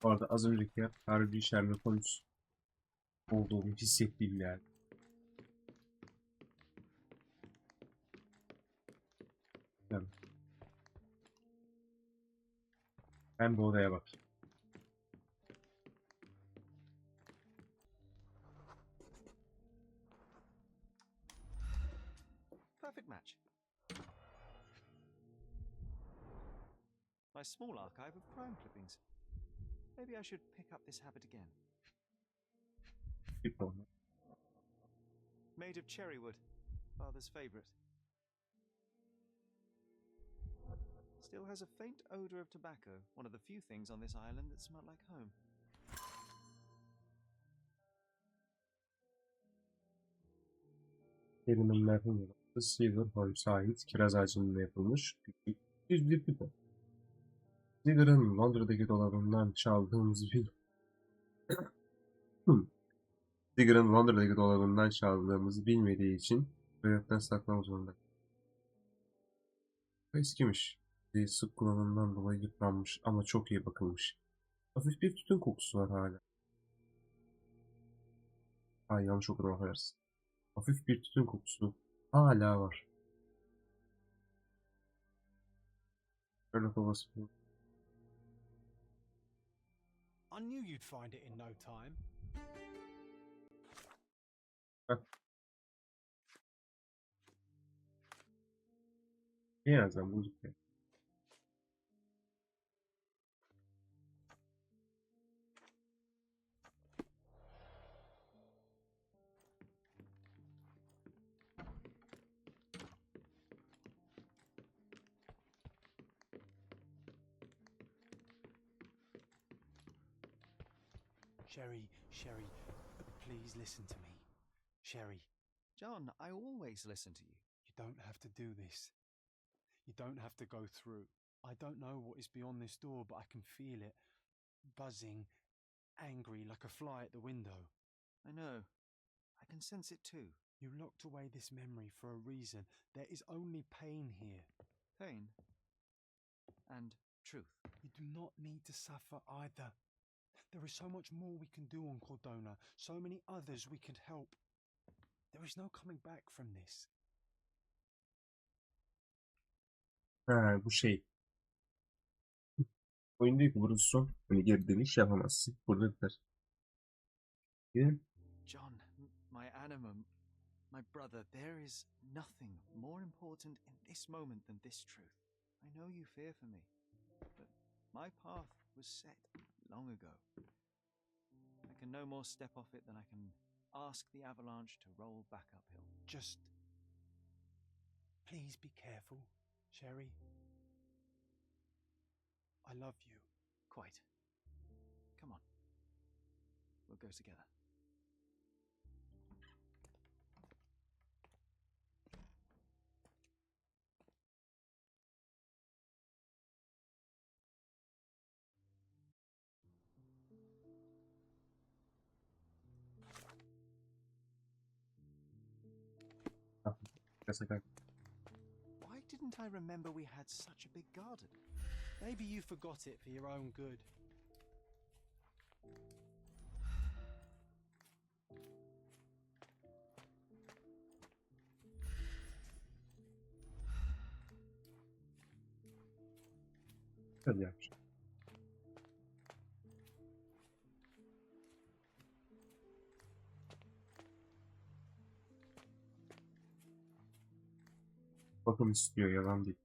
Bu arada az önceki harbi Sherlock Holmes olduğumu hissettim yani. Yani ben bu odaya bak. Perfect match. My small archive of crime clippings. Maybe I should pick up this habit again. Bir konu. Made of cherry wood, father's favorite. Still has a faint odor of tobacco, one of the few things on this island that smell like home. Derinimle yapılmadı. Silver Holmes'a ait kiraz ağacından yapılmış küçük düz bir pipo. Silver'ın Londra'daki dolabından çaldığımız bir Digger'ın Londra'daki dolabından çaldığımızı bilmediği için öğretmen saklamak zorunda. Eskimiş. Sık kullanımından dolayı yıpranmış ama çok iyi bakılmış. Hafif bir tütün kokusu var hala. Ay yanlış okudum affedersin. Hafif bir tütün kokusu hala var. Sherlock Holmes. I knew you'd find it in no time. En azından bulduk ya. Sherry, please listen to me. Sherry, John, I always listen to you. you don't have to do this. You don't have to go through. I don't know what is beyond this door, but I can feel it. Buzzing, angry, like a fly at the window. I know. I can sense it too. You locked away this memory for a reason. There is only pain here. Pain. And truth. You do not need to suffer either. There is so much more we can do on Cordona, so many others we could help. There is no coming back from this. Ha bu şey. Oyun diyor ki burası son. Hani geri dönüş yapamazsın. Burada biter. John, my animum, my brother, there is nothing more important in this moment than this truth. I know you fear for me, but my path was set long ago. I can no more step off it than I can ask the avalanche to roll back uphill. Just please be careful, Sherry. I love you. Quite. Come on. We'll go together. Why didn't I remember we had such a big garden? Maybe you forgot it for your own good. Hadi yapmış. Bakım istiyor yalan değil.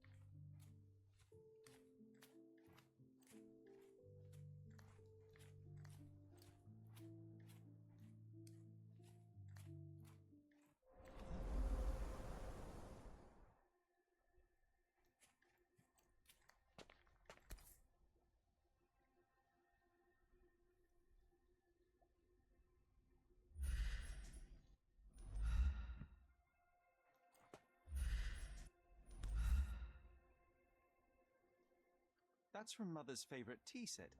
That's from Mother's favorite tea set.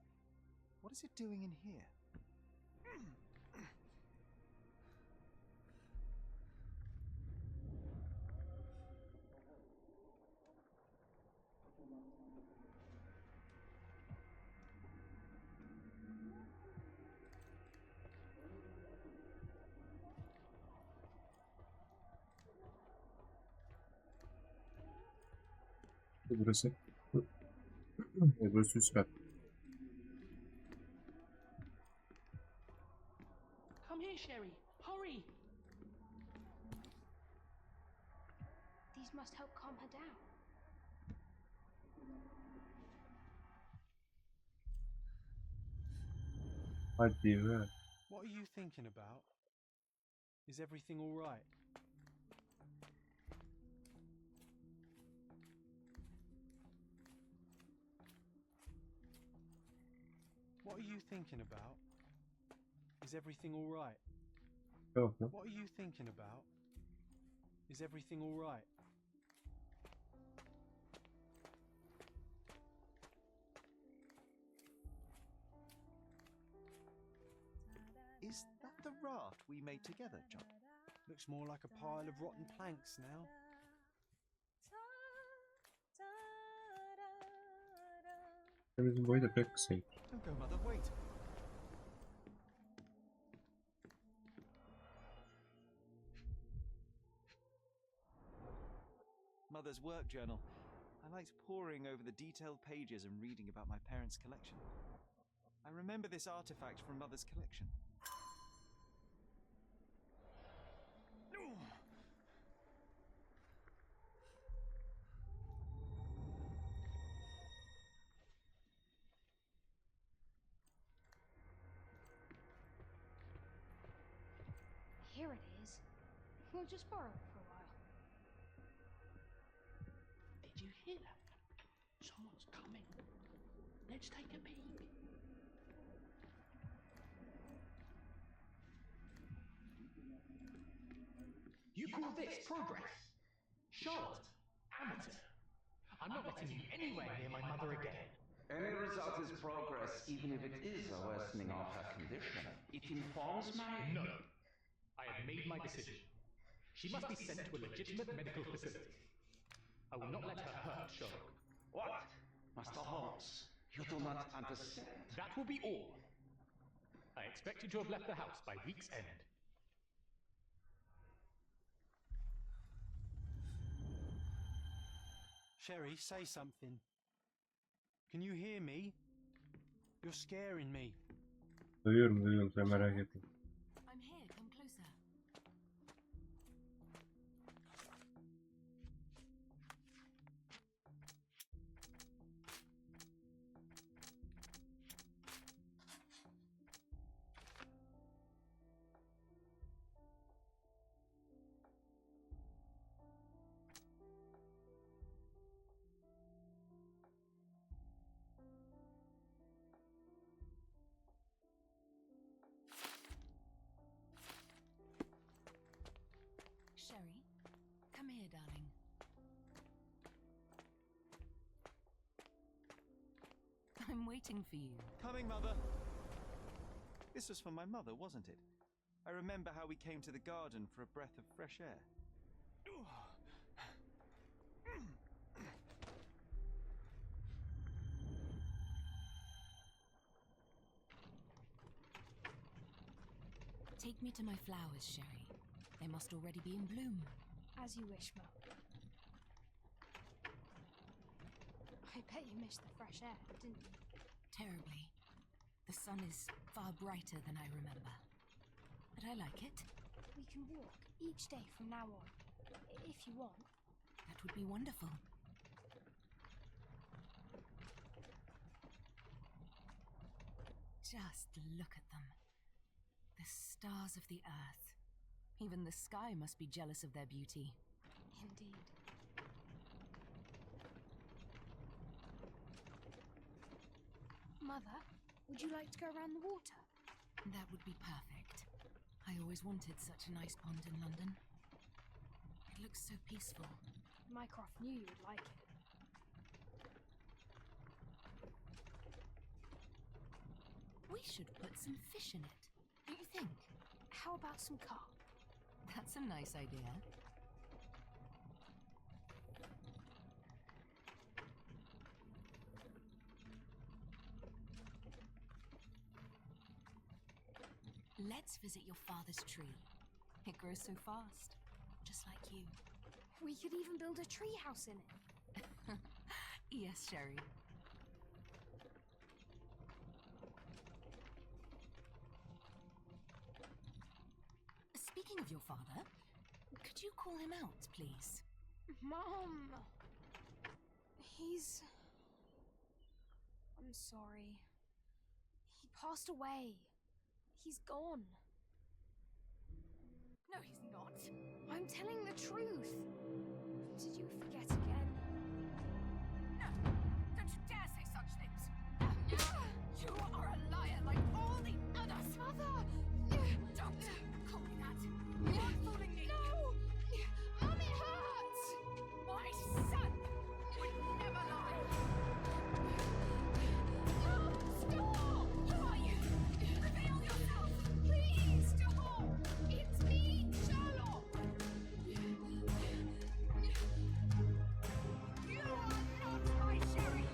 What is it doing in here? Burası. Burası üst kat. Come here, Sherry. Hurry! These must help calm her down. Hadi be. What are you thinking about? Is everything all right? What are you thinking about? Is everything all right? Yok mu? What are you thinking about? Is everything all right? Is that the raft we made together, John? Looks more like a pile of rotten planks now. Temizin boyu da pek kısaymış. Don't go, Mother, wait. Mother's work journal. I liked poring over the detailed pages and reading about my parents' collection. I remember this artifact from Mother's collection. Here it is. We'll just borrow it for a while. Did you hear that? Someone's coming. Let's take a peek. You call this progress? Charlotte, amateur. I'm not letting you anywhere near my mother again. Any result is progress, even if it is a worsening of her condition. It informs my... No. I have made my decision. She must be sent to a legitimate medical facility. I will not let her hurt Sherlock. What? Master Holmes, you do not understand. That will be all. I expect you to have left the house by week's end. Sherry, say something. Can you hear me? You're scaring me. Duyuyorum sen merak etme. I'm here. Come closer. Sherry, come here, darling. I'm waiting for you. Coming, Mother. This was for my mother, wasn't it? I remember how we came to the garden for a breath of fresh air. Take me to my flowers, Sherry. They must already be in bloom. As you wish, Mum. I bet you missed the fresh air, didn't you? Terribly. The sun is far brighter than I remember. But I like it. We can walk each day from now on, if you want. That would be wonderful. Just look at them. The stars of the earth. Even the sky must be jealous of their beauty. Indeed. Mother, would you like to go around the water? That would be perfect. I always wanted such a nice pond in London. It looks so peaceful. Mycroft knew you would like it. We should put some fish in it. Don't you think? How about some carp? That's a nice idea. Let's visit your father's tree. It grows so fast, just like you. We could even build a tree house in it. Yes, Sherry. Speaking of your father, could you call him out, please? Mom! I'm sorry. He passed away. He's gone. No, he's not. I'm telling the truth. Did you forget again? No! Don't you dare say such things! You are a liar like all the others! Mother! Don't call me that! You're fooling me! No! Mom, it hurts! My son would never lie! Mom, stop! Who are you? Reveal yourself! Please stop! It's me, Sherlock! You are not my Sherry!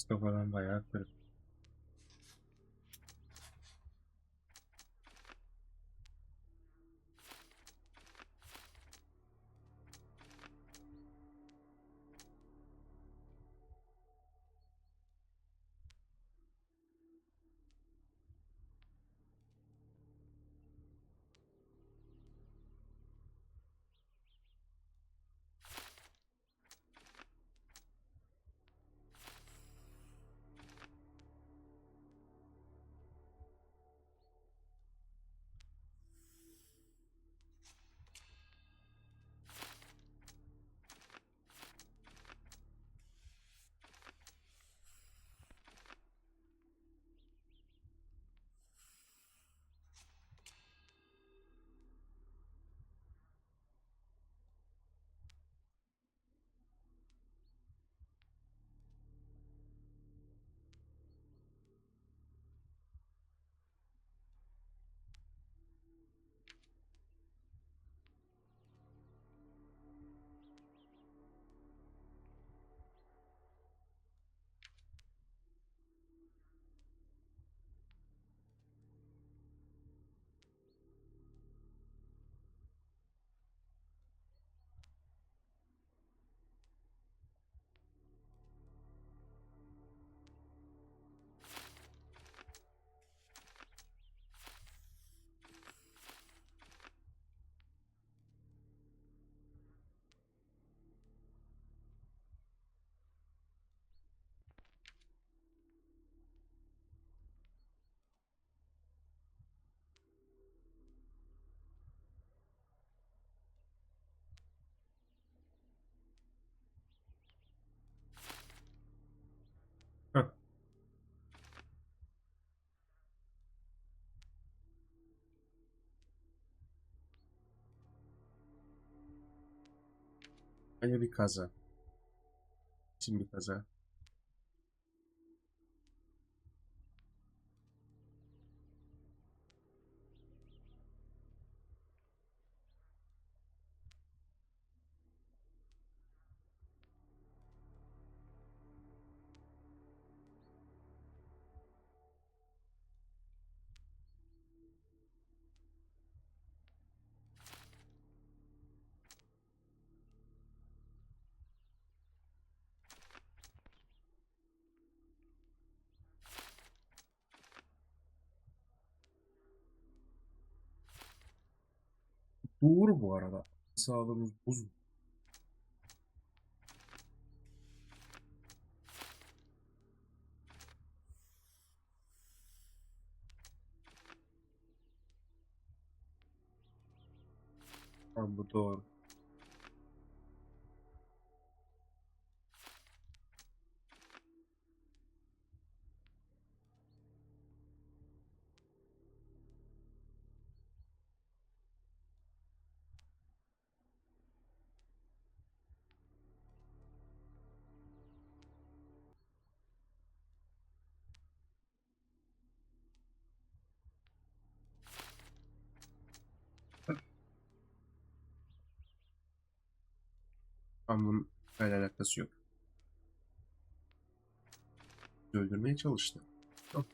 Kafadan bayağı kırık. Heh. Bence bir kaza. Şimdi bir kaza. Doğru bu arada. Sağlığımız bozuk. Tamam, bu doğru. Ama bunun alakası yok. Bizi öldürmeye çalıştı. Yok.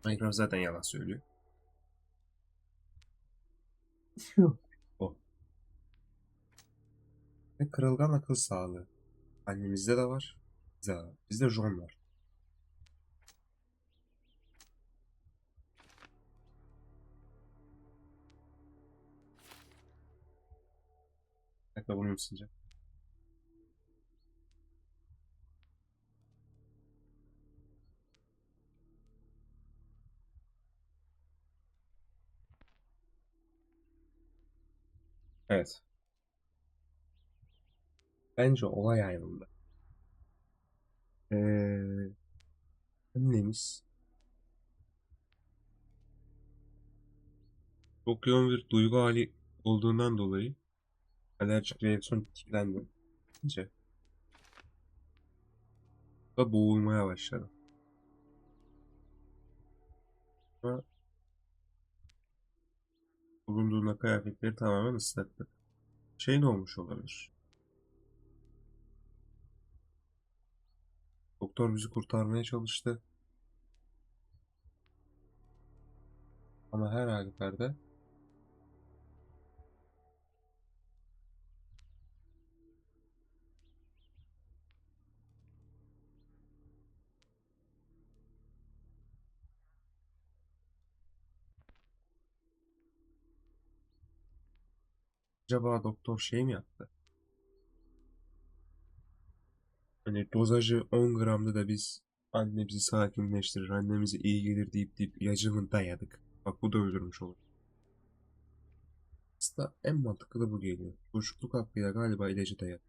Minecraft zaten yalan söylüyor. Yok. O. Ve kırılgan akıl sağlığı. Annemizde de var. Bizde de var. Bizde John var. Hatta bunu ısınacak. Evet. Bence olay ayrıldı. Annemiz çok yoğun bir duygu hali olduğundan dolayı alerjik reaksiyon tetiklendi. Bence. Da boğulmaya başladı. Ama bulunduğuna kıyafetleri tamamen ıslattı. Şey ne olmuş olabilir? Doktor bizi kurtarmaya çalıştı. Ama her halükarda acaba doktor şey mi yaptı? Hani dozajı 10 gramdı da biz annemizi sakinleştirir, annemize iyi gelir deyip ilacını dayadık. Bak bu da öldürmüş olur. Aslında en mantıklı da bu geliyor. Çocukluk hakkıyla galiba ilacı dayadı.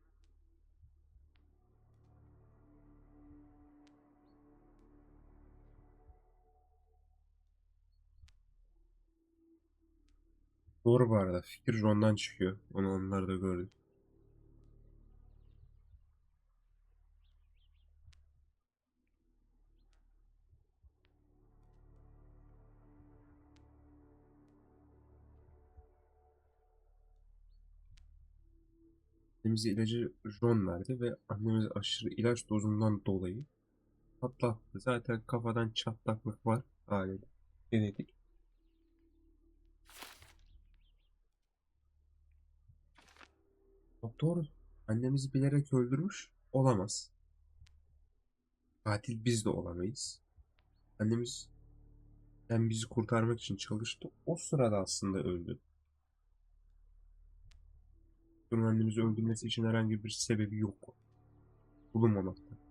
Doğru bu arada. Fikir ondan çıkıyor. Onu onlar da gördü. Annemize ilacı John verdi ve annemiz aşırı ilaç dozundan dolayı patlattı. Zaten kafadan çatlaklık var haliyle. Genetik. Doktor annemizi bilerek öldürmüş olamaz. Katil biz de olamayız. Annemiz bizi kurtarmak için çalıştı. O sırada aslında öldü. Bunun annemizi öldürmesi için herhangi bir sebebi yok. Bulunmamakta.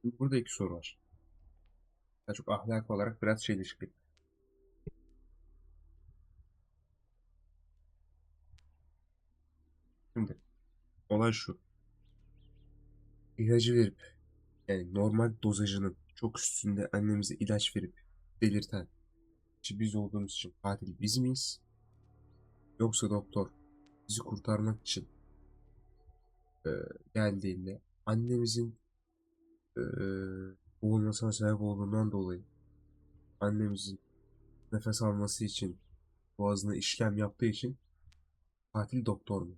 Burada iki soru var. Daha çok ahlak olarak biraz çelişki. Şimdi olay şu. İlacı verip yani normal dozajının çok üstünde annemize ilaç verip delirten kişi biz olduğumuz için katil biz miyiz? Yoksa doktor bizi kurtarmak için e, geldiğinde annemizin e, boğulmasına sebep olduğundan dolayı annemizin nefes alması için boğazına işlem yaptığı için katil doktor mu?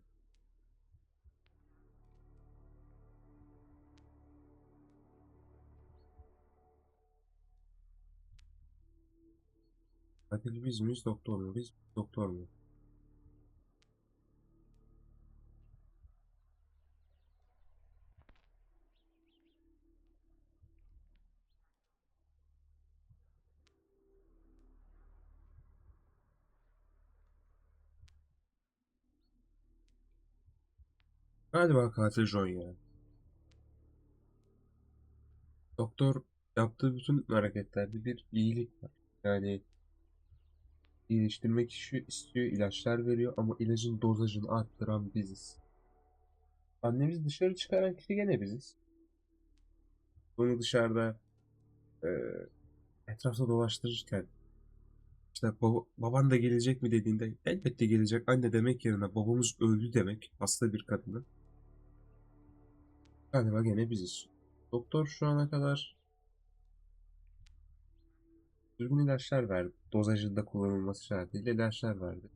Katil biz miyiz, doktor mu? Biz doktor mu? Galiba katil John ya. Doktor yaptığı bütün hareketlerde bir iyilik var. Yani iyileştirmek istiyor, ilaçlar veriyor ama ilacın dozajını arttıran biziz. Annemiz dışarı çıkaran kişi gene biziz. Bunu dışarıda e, etrafta dolaştırırken işte baban da gelecek mi dediğinde elbette gelecek anne demek yerine babamız öldü demek hasta bir kadına. Galiba gene biziz. Doktor şu ana kadar düzgün ilaçlar verdi. Dozajında kullanılması şartıyla ilaçlar verdi.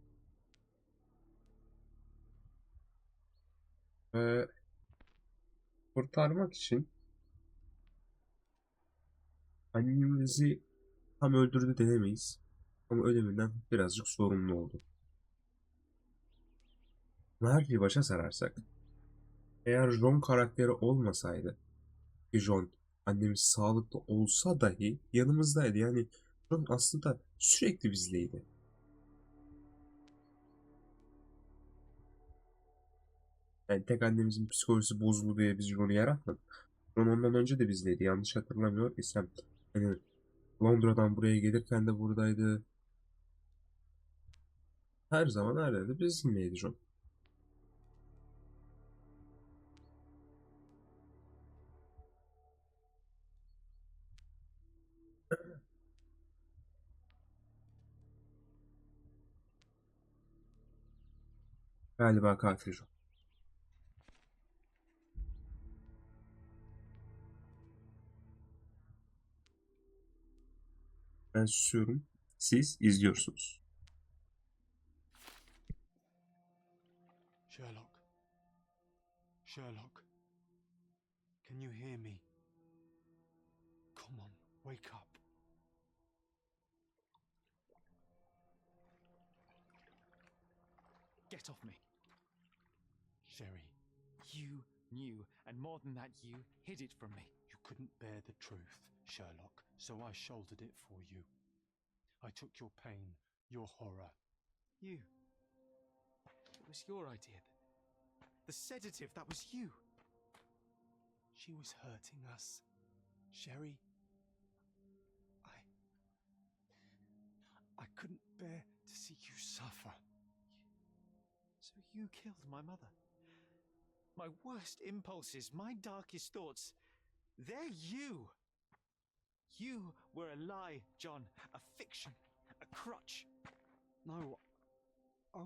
Ve kurtarmak için annemizi tam öldürdü denemeyiz. Ama ölümünden birazcık sorumlu oldu. Her şeyi başa sararsak, eğer John karakteri olmasaydı, ki John annemiz sağlıklı olsa dahi yanımızdaydı. Yani John aslında sürekli bizleydi. Yani tek annemizin psikolojisi bozuldu diye biz John'u yaratmadık. John ondan önce de bizdeydi. Yanlış hatırlamıyor isem. Hani Londra'dan buraya gelirken de buradaydı. Her zaman her yerde bizimleydi John. Galiba katil John. Ben susuyorum. Siz izliyorsunuz. Sherlock. Sherlock. Can you hear me? Come on, wake up. Get off me. Sherry, You knew, and more than that, you hid it from me. you couldn't bear the truth, Sherlock, so I shouldered it for you. I took your pain, your horror. You. It was your idea. The sedative, that was you. She was hurting us. Sherry, I couldn't bear to see you suffer. So you killed my mother. My worst impulses, my darkest thoughts, they're you. You were a lie, John, a fiction, a crutch. No, I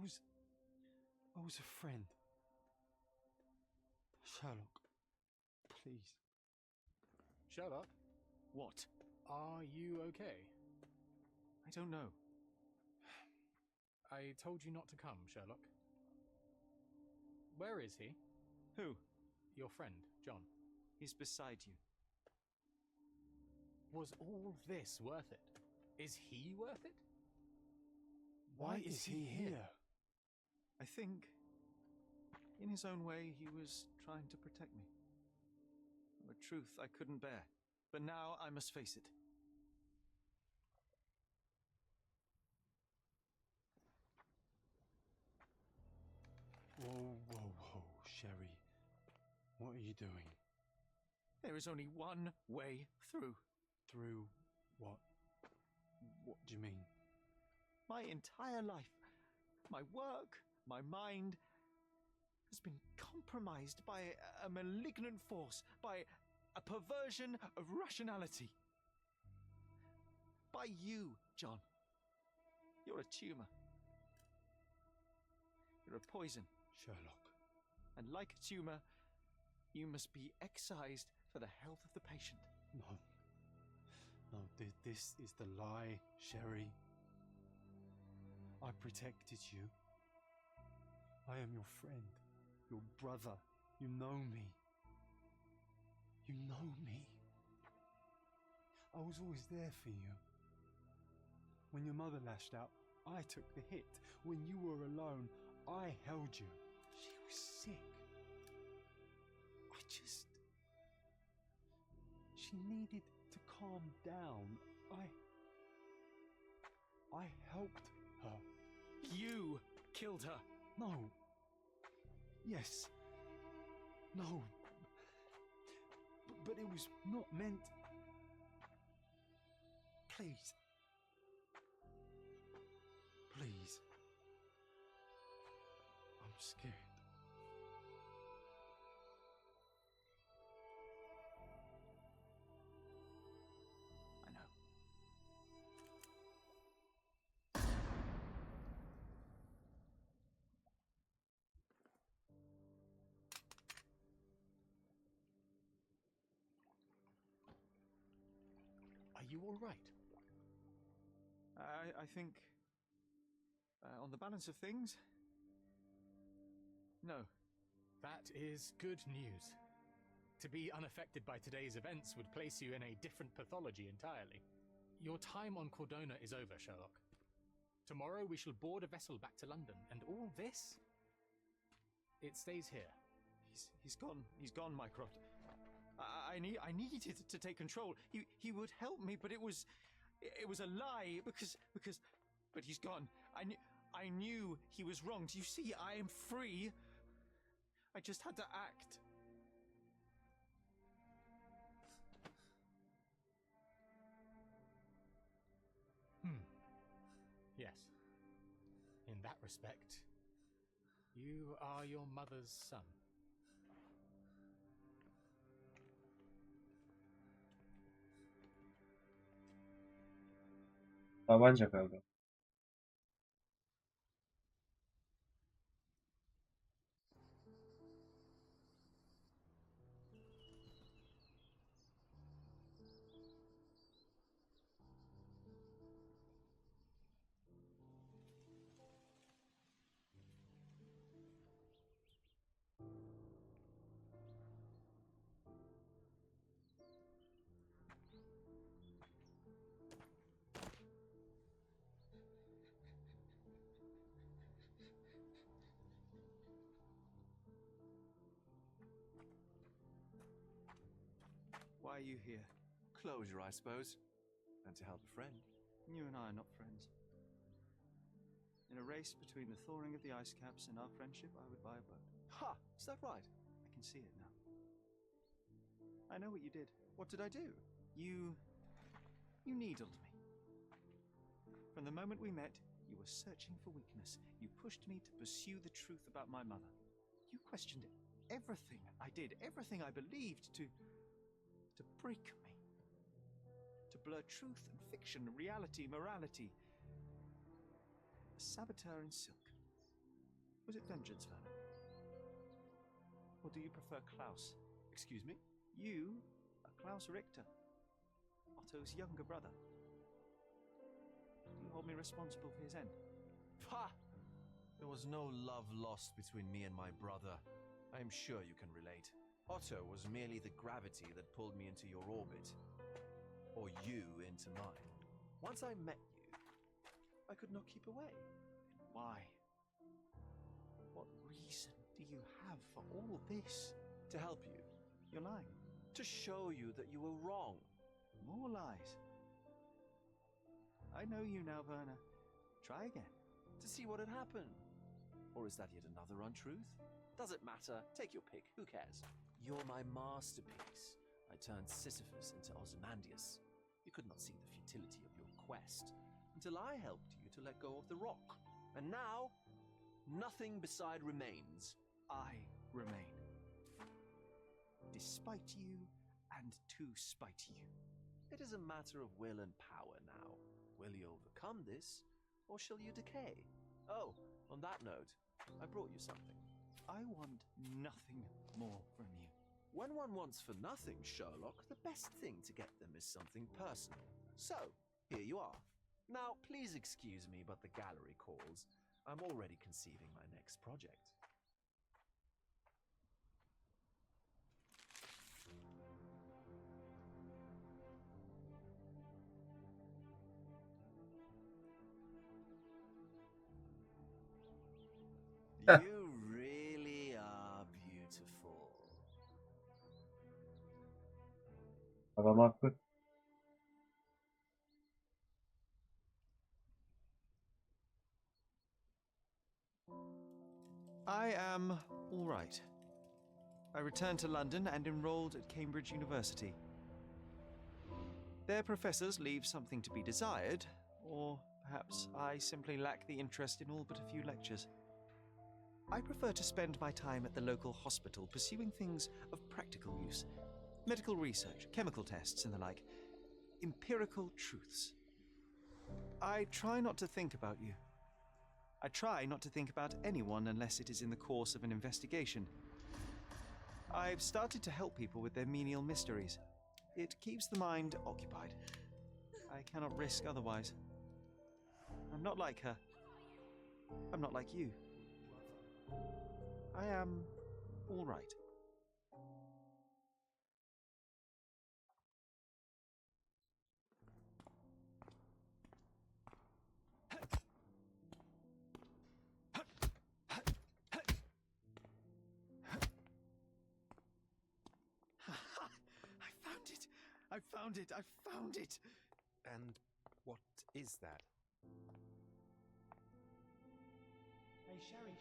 was a friend. Sherlock, please. Sherlock, What? are you okay? I don't know. I told you not to come, Sherlock. Where is he? Who? Your friend, John. He's beside you. Was all this worth it? Is he worth it? Why is he here? I think, in his own way, he was trying to protect me. A truth I couldn't bear. But now I must face it. Whoa, whoa, whoa, Sherry. What are you doing? There is only one way through. Through what? What do you mean? My entire life, my work, my mind has been compromised by a malignant force, by a perversion of rationality. By you, John. You're a tumor. You're a poison. Sherlock. And like a tumor, you must be excised for the health of the patient. No. No, this is the lie, Sherry. I protected you. I am your friend, your brother. You know me. You know me. I was always there for you. When your mother lashed out, I took the hit. When you were alone, I held you. She was sick. She needed to calm down. I helped her. You killed her. No. Yes. No. But it was not meant. Please. Please. I'm scared. I know. Are you all right? I think, on the balance of things, no. That is good news. To be unaffected by today's events would place you in a different pathology entirely. Your time on Cordona is over, Sherlock. Tomorrow we shall board a vessel back to London, and all this, it stays here. He's gone, Mycroft. I needed to take control. He would help me, but it was a lie but he's gone. I knew he was wrong. Do you see? I am free. I just had to act. Yes. In that respect, you are your mother's son. Tabanca kaldı. Why are you here? Closure, I suppose. And to help a friend. You and I are not friends. In a race between the thawing of the ice caps and our friendship, I would buy a boat. Ha! Is that right? I can see it now. I know what you did. What did I do? You needled me. From the moment we met, you were searching for weakness. You pushed me to pursue the truth about my mother. You questioned everything I did, everything I believed, to break me. To blur truth and fiction, reality, morality. A saboteur in silk. Was it vengeance, Werner? Or do you prefer Klaus? Excuse me? You are Klaus Richter, Otto's younger brother. Do you hold me responsible for his end? Ha! There was no love lost between me and my brother. I am sure you can relate. Otto was merely the gravity that pulled me into your orbit. Or you into mine. Once I met you, I could not keep away. Why? What reason do you have for all this? To help you. You're lying. To show you that you were wrong. More lies. I know you now, Werner. Try again. To see what had happened. Or is that yet another untruth? Does it matter? Take your pick. Who cares? You're my masterpiece. I turned Sisyphus into Ozymandias. You could not see the futility of your quest until I helped you to let go of the rock. And now, nothing beside remains. I remain. Despite you and to spite you. It is a matter of will and power now. Will you overcome this, or shall you decay? Oh, on that note, I brought you something. I want nothing more from you. When one wants for nothing, Sherlock, the best thing to get them is something personal. So, here you are. Now, please excuse me, but the gallery calls. I'm already conceiving my next project. Adam haklı. I am all right. I returned to London and enrolled at Cambridge University. Their professors leave something to be desired, or perhaps I simply lack the interest in all but a few lectures. I prefer to spend my time at the local hospital pursuing things of practical use. Medical research, chemical tests, and the like. Empirical truths. I try not to think about you. I try not to think about anyone unless it is in the course of an investigation. I've started to help people with their menial mysteries. It keeps the mind occupied. I cannot risk otherwise. I'm not like her. I'm not like you. I am all right. I found it! I found it! I found it! And what is that? Hey, Sherry.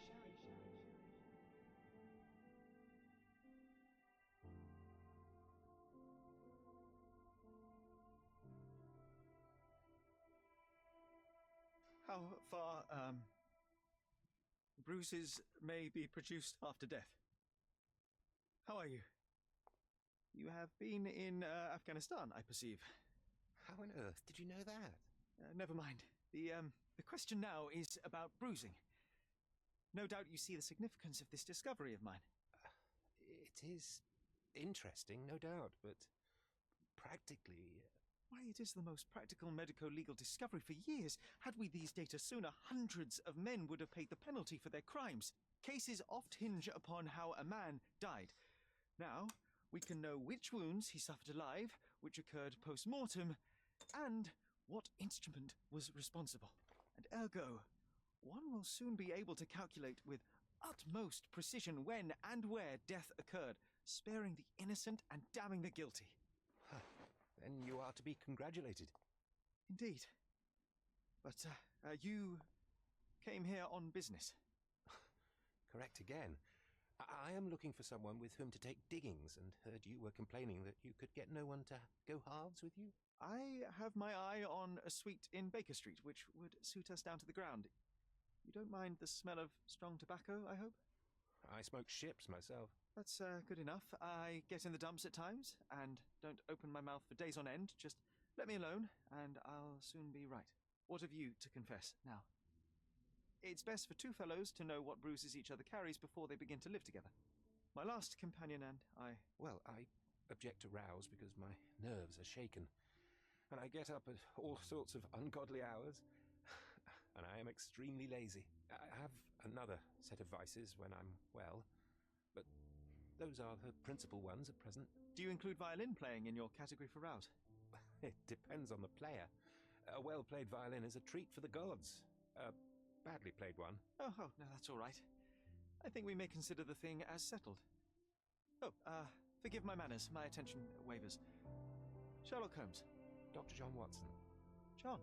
How far, bruises may be produced after death? How are you? You have been in Afghanistan, I perceive. How on earth did you know that? Never mind. The question now is about bruising. No doubt you see the significance of this discovery of mine. It is interesting, no doubt, but practically... Why, it is the most practical medico-legal discovery for years. Had we these data sooner, hundreds of men would have paid the penalty for their crimes. Cases oft hinge upon how a man died. Now, we can know which wounds he suffered alive, which occurred post-mortem, and what instrument was responsible. And ergo, one will soon be able to calculate with utmost precision when and where death occurred, sparing the innocent and damning the guilty. Then you are to be congratulated. Indeed. But you came here on business. Correct again. I am looking for someone with whom to take diggings, and heard you were complaining that you could get no one to go halves with you. I have my eye on a suite in Baker Street, which would suit us down to the ground. You don't mind the smell of strong tobacco, I hope? I smoke ships myself. That's good enough. I get in the dumps at times, and don't open my mouth for days on end. Just let me alone, and I'll soon be right. What have you to confess now? It's best for two fellows to know what bruises each other carries before they begin to live together. My last companion and I... Well, I object to rows because my nerves are shaken, and I get up at all sorts of ungodly hours, and I am extremely lazy. I have another set of vices when I'm well, but those are the principal ones at present. Do you include violin playing in your category for rouse? It depends on the player. A well-played violin is a treat for the gods. A badly played one... Oh, no, that's all right. I think we may consider the thing as settled. Oh, forgive my manners. My attention wavers. Sherlock Holmes. Dr. John Watson. John.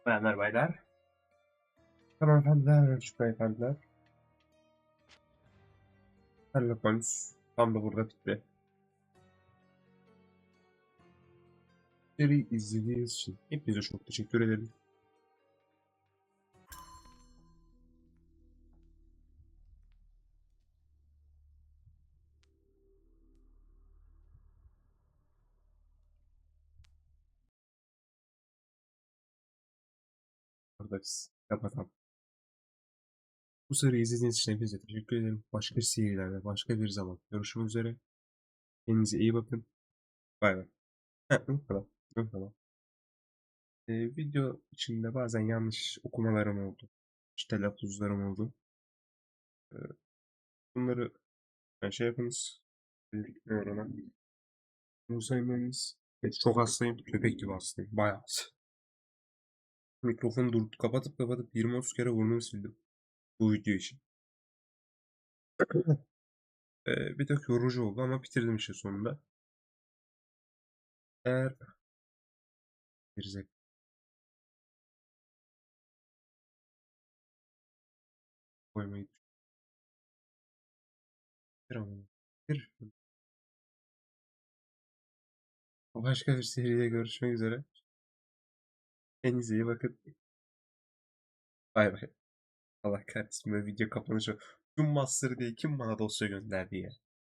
Bayanlar baylar. Hanımefendiler ve küçük beyefendiler. Sherlock Holmes tam da burada bitti. Seri izlediğiniz için hepinize çok teşekkür ederim. Buradayız. Kapatalım. Bu seriyi izlediğiniz için hepinize teşekkür ederim. Başka serilerde, başka bir zaman görüşmek üzere. Kendinize iyi bakın. Bay bay. Unutmadan. Unutmadan. Video içinde bazen yanlış okumalarım oldu. İşte telaffuzlarım oldu. Ee, Bunları şey yapınız. Ne var ona? Bunu saymayınız. Çok hastayım. Köpek gibi hastayım. Bayağı hasta. Mikrofonu kapatıp 20-30 kere burnumu sildim. Bu video için. Bir tek yorucu oldu ama bitirdim işte sonunda. Eğer gerizek koymayı bitir. Başka bir seride görüşmek üzere. Kendinize iyi bakın. Bay bay. Allah kahretsin, böyle video kapanışı. Tüm Master diye kim bana dosya gönderdi ya?